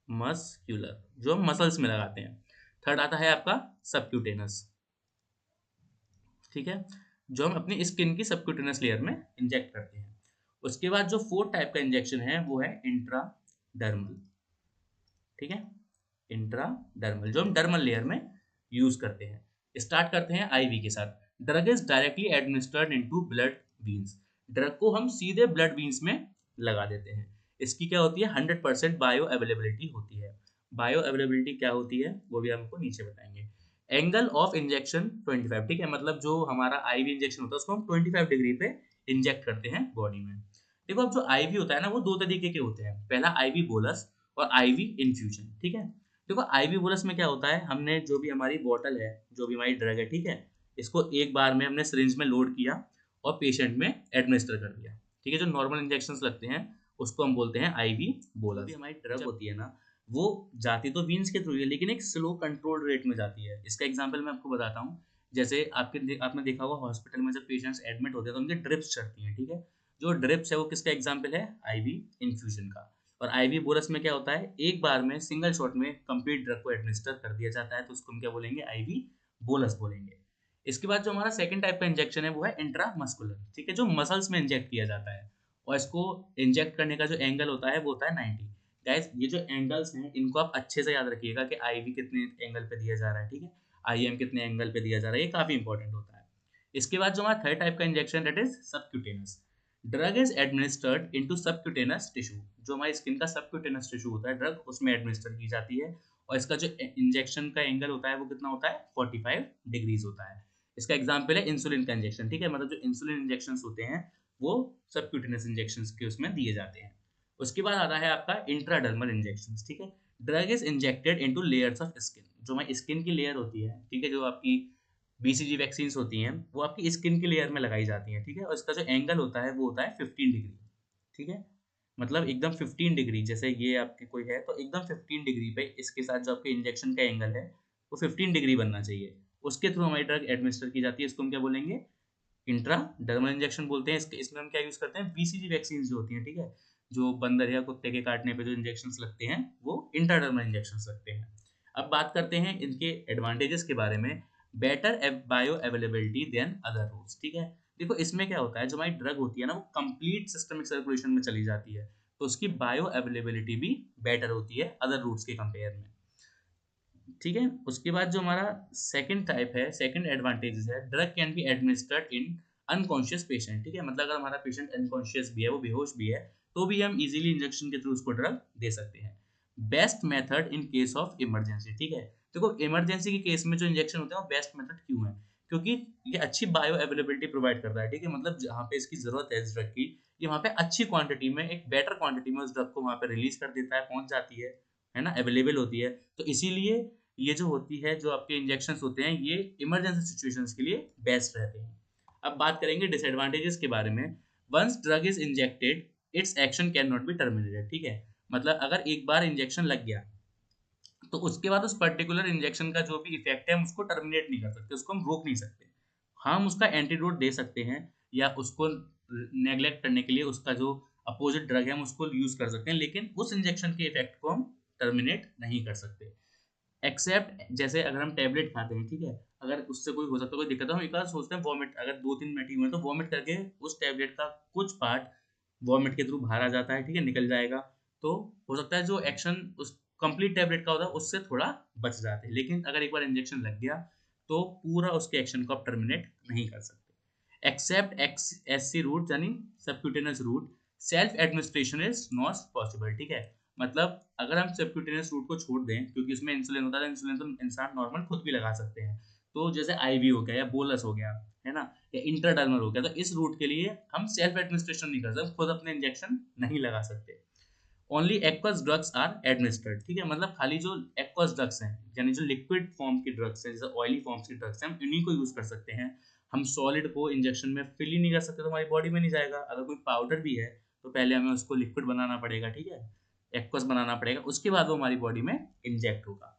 [SPEAKER 1] मस्क्यूलर, जो हम मसल्स में लगाते हैं। थर्ड आता है आपका सबक्यूटेनस, ठीक है, जो हम अपनी स्किन की सबक्यूटेनस लेयर में इंजेक्ट करते हैं। उसके बाद जो फोर्थ टाइप का इंजेक्शन है वो है इंट्राडर्मल, ठीक है, इंट्राडर्मल जो हम डर्मल लेयर में यूज करते हैं। स्टार्ट करते हैं आईवी के साथ। Drug is directly administered into blood veins, drug को हम सीधे ब्लड वीन्स में लगा देते हैं। इसकी क्या होती है, 100% बायो अवेलेबिलिटी होती है। बायो अवेलेबिलिटी क्या होती है वो भी हमको नीचे बताएंगे। एंगल ऑफ इंजेक्शन 25, ठीक है, मतलब जो हमारा आईवी इंजेक्शन होता है उसको हम 25 डिग्री पे इंजेक्ट करते हैं बॉडी में। देखो अब जो आईवी होता है ना वो दो तरीके के होते हैं, पहला आईवी बोलस और आईवी इन्फ्यूजन, ठीक है। देखो आईवी बोलस में क्या होता है, हमने जो भी हमारी बॉटल है, जो भी हमारी ड्रग है, ठीक है, इसको एक बार में हमने सिरिंज में लोड किया और पेशेंट में एडमिनिस्टर कर दिया, ठीक है। जो नॉर्मल इंजेक्शंस लगते हैं उसको हम बोलते हैं आईवी बोलस। भी हमारी ड्रग होती है ना वो जाती तो वीन्स के थ्रू है लेकिन एक स्लो कंट्रोल रेट में जाती है। इसका एग्जांपल मैं आपको बताता हूँ। जैसे आपने देखा होगा हॉस्पिटल में जब पेशेंट्स एडमिट होते हैं तो उनके ड्रिप्स चढ़ती हैं, ठीक है। जो ड्रिप्स है वो किसका एग्जांपल है, आईवी इन्फ्यूजन का। और आईवी बोलस में क्या होता है, एक बार में सिंगल शॉट में कंप्लीट ड्रग को एडमिनिस्टर कर दिया जाता है, तो उसको हम क्या बोलेंगे, आईवी बोलस बोलेंगे। इसके बाद जो हमारा सेकंड टाइप का इंजेक्शन है वो है इंट्रामस्कुलर, ठीक है, जो मसल्स में इंजेक्ट किया जाता है। और इसको इंजेक्ट करने का जो एंगल होता है वो होता है 90। गाइस ये जो एंगल्स हैं इनको आप अच्छे से याद रखिएगा कि आईवी कितने एंगल पे दिया जा रहा है, ठीक है, आईएम कितने एंगल पे दिया जा रहा है, ये काफी इंपॉर्टेंट होता है। इसके बाद जो हमारा थर्ड टाइप का injection that is subcutaneous. Drug is administered into subcutaneous tissue. जो हमारी स्किन का सबक्यूटेनियस टिश्यू होता है ड्रग उसमें एडमिनिस्टर की जाती है। और इसका जो इंजेक्शन का एंगल होता है वो कितना होता है, 45 डिग्रीज होता है। इसका एग्जाम्पल है इंसुलिन का इंजेक्शन, ठीक है, मतलब जो इंसुलिन इंजेक्शन होते हैं वो सबक्यूटेनियस इंजेक्शन के उसमें दिए जाते हैं। उसके बाद आता है आपका इंट्राडर्मल इंजेक्शन, ठीक है। Drug is injected into layers of skin. जो हमारी स्किन की लेयर होती है, ठीक है, जो आपकी बीसीजी वैक्सीन होती हैं वो आपकी स्किन की लेयर में लगाई जाती हैं, ठीक है। और इसका जो एंगल होता है वो होता है 15 डिग्री, ठीक है, मतलब एकदम 15 डिग्री। जैसे ये आपके कोई है तो एकदम 15 डिग्री पे इसके साथ जो आपके इंजेक्शन का एंगल है वो 15 डिग्री बनना चाहिए। उसके थ्रू हमारी ड्रग एडमिनिस्टर की जाती है, इसको हम क्या बोलेंगे, इंट्राडर्मल इंजेक्शन बोलते हैं। इसमें हम क्या यूज करते हैं, बीसीजी वैक्सीन जो होती हैं, ठीक है, जो बंदर या कुत्ते के काटने पे जो इंजेक्शन लगते हैं वो इंट्राडर्मल इंजेक्शन लगते हैं। अब बात करते हैं इनके एडवांटेजेस के बारे में। Better bioavailability than other routes, ठीक है। देखो इसमें क्या होता है, जो हमारी ड्रग होती है ना वो कंप्लीट सिस्टमिक सर्कुलेशन में चली जाती है, तो उसकी बायो अवेलेबिलिटी भी बेटर होती है अदर रूट्स के कंपेयर में, ठीक है। उसके बाद जो हमारा सेकंड टाइप है, सेकंड एडवांटेज है, drug can be administered in unconscious patient, ठीक है, मतलब अगर हमारा पेशेंट अनकॉन्शियस भी है, वो बेहोश भी है, तो भी हम इजीली इंजेक्शन के थ्रू उसको ड्रग दे सकते हैं। Best method in case of emergency, ठीक है। देखो इमरजेंसी के केस में जो इंजेक्शन होते हैं वो बेस्ट मेथड क्यों है, क्योंकि ये अच्छी बायो अवेलेबिलिटी प्रोवाइड करता है, ठीक है, मतलब जहाँ पे इसकी जरूरत है इस ड्रग की, ये वहाँ पे अच्छी क्वांटिटी में, एक बेटर क्वांटिटी में उस ड्रग को वहाँ पे रिलीज कर देता है, पहुंच जाती है ना, अवेलेबल होती है। तो इसीलिए ये जो होती है, जो आपके इंजेक्शंस होते हैं, ये इमरजेंसी सिचुएशंस के लिए बेस्ट रहते हैं। अब बात करेंगे डिसएडवांटेजेस के बारे में। Once drug is injected its action can not be terminated, ठीक है, मतलब अगर एक बार इंजेक्शन लग गया तो उसके बाद उस पर्टिकुलर इंजेक्शन का जो भी इफेक्ट है हम उसको टर्मिनेट नहीं कर सकते, उसको हम रोक नहीं सकते। हम उसका एंटीडोट दे सकते हैं या उसको नेग्लेक्ट करने के लिए उसका जो अपोजिट ड्रग है हम उसको यूज कर सकते हैं, लेकिन उस इंजेक्शन के इफेक्ट को हम टर्मिनेट नहीं कर सकते। एक्सेप्ट जैसे अगर हम टैबलेट खाते हैं, ठीक है, अगर उससे कोई हो सकता है कोई दिक्कत, हम एक बार सोचते हैं वॉमिट, अगर 2-3 मिनट ही हुए तो वॉमिट करके उस टैबलेट का कुछ पार्ट वॉमिट के थ्रू बाहर आ जाता है, ठीक है, निकल जाएगा। तो हो सकता है जो एक्शन उस कंप्लीट टैबलेट का होता है उससे थोड़ा बच जाते हैं, लेकिन अगर एक बार इंजेक्शन लग गया तो पूरा उसके एक्शन को आप टर्मिनेट नहीं कर सकते। एक्सेप्ट एससी रूट यानी subcutaneous route, self administration is not possible, ठीक है, मतलब अगर हम सबक्यूटेनियस रूट को छोड़ दें, क्योंकि उसमें इंसुलिन होता है, इंसुलिन तो इंसान नॉर्मल खुद भी लगा सकते हैं, तो जैसे आईवी हो गया या बोलस हो गया, है ना, या इंट्राडर्मल हो गया, तो इस रूट के लिए हम सेल्फ एडमिनिस्ट्रेशन नहीं कर सकते, खुद अपने इंजेक्शन नहीं लगा सकते। Only aqueous drugs are administered, ठीक है, मतलब खाली जो एक्वस ड्रग्स हैं यानी जो लिक्विड फॉर्म की ड्रग्स हैं, जैसे ऑयली फॉर्म्स की ड्रग्स हैं, हम इन्हीं को यूज कर सकते हैं। हम सॉलिड को इंजेक्शन में फिल ही नहीं कर सकते, तो हमारी बॉडी में नहीं जाएगा। अगर कोई पाउडर भी है तो पहले हमें उसको लिक्विड बनाना पड़ेगा, ठीक है, एक्वस बनाना पड़ेगा, उसके बाद वो हमारी बॉडी में इंजेक्ट होगा।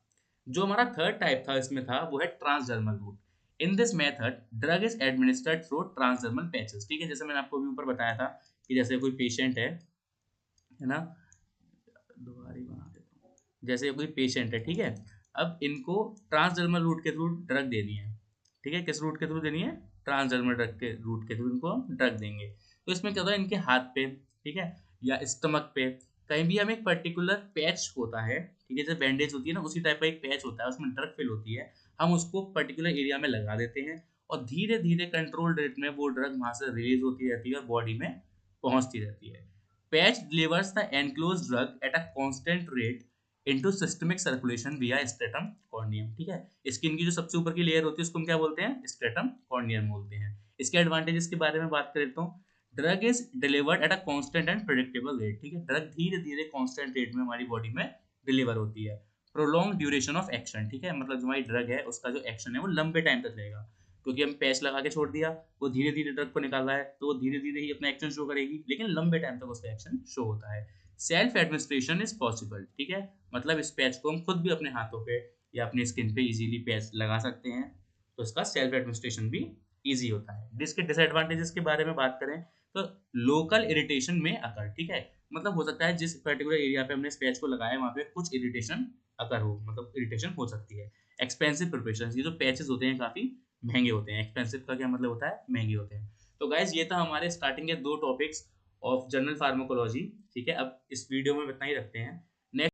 [SPEAKER 1] जो हमारा थर्ड टाइप था इसमें था वो है transdermal route. In this method drug is administered through transdermal patches, ठीक है, जैसे मैंने आपको अभी ऊपर बताया था कि जैसे कोई पेशेंट है ना, दोबारा बना देता हूँ, जैसे कोई पेशेंट है, ठीक है, अब इनको ट्रांसडर्मल रूट के थ्रू ड्रग देनी है, ठीक है, किस रूट के थ्रू देनी है, ट्रांसडर्मल ड्रग के रूट के थ्रू इनको हम ड्रग देंगे। तो इसमें क्या होता है, इनके हाथ पे, ठीक है, या स्टमक पे कहीं भी हम एक पर्टिकुलर पैच होता है, ठीक है, जैसे बैंडेज होती है ना उसी टाइप का एक पैच होता है, उसमें ड्रग फिल होती है, हम उसको पर्टिकुलर एरिया में लगा देते हैं और धीरे धीरे कंट्रोल रेट में वो ड्रग वहां से रिलीज होती रहती है और बॉडी में पहुंचती रहती है। Patch delivers the enclosed drug at a constant rate into systemic circulation विया स्ट्रेटम कॉर्नियम। ठीक है, स्किन की जो सबसे ऊपर की लेयर होती है उसको हम क्या बोलते हैं, स्ट्रेटम कॉर्नियम बोलते हैं। इसके एडवांटेजेस के बारे में बात करें तो drug is delivered at a constant and predictable rate. ठीक है, ड्रग धीरे धीरे कांस्टेंट रेट में हमारी बॉडी में डिलीवर होती है। Prolong duration of action. ठीक है, मतलब जो हमारी ड्रग है उसका जो एक्शन है वो लंबे टाइम तक रहेगा, क्योंकि हम पैच लगा के छोड़ दिया, वो धीरे धीरे ड्रग को निकाल रहा है तो वो धीरे धीरे ही अपना एक्शन शो करेगी, लेकिन लंबे टाइम तक उसका एक्शन शो होता है। Self administration is possible. ठीक है, मतलब इस पैच को हम खुद भी अपने हाथों पे या अपनी स्किन पे इजीली पैच लगा सकते हैं, तो इसका सेल्फ एडमिनिस्ट्रेशन भी इजी होता है। इसके डिसएडवांटेजेस के बारे में बात करें तो लोकल इरिटेशन में अकर। ठीक है, मतलब हो सकता है जिस पर्टिकुलर एरिया पे हमने इस पैच को लगाया वहाँ पे कुछ इरिटेशन अकर हो, मतलब इरिटेशन हो सकती है। एक्सपेंसिव प्रिपरेशन, ये जो पैचेस होते हैं काफ़ी महंगे होते हैं। एक्सपेंसिव का क्या मतलब होता है, महंगे होते हैं। तो गाइज ये था हमारे स्टार्टिंग के 2 टॉपिक्स ऑफ जनरल फार्माकोलॉजी। ठीक है, अब इस वीडियो में इतना ही रखते हैं।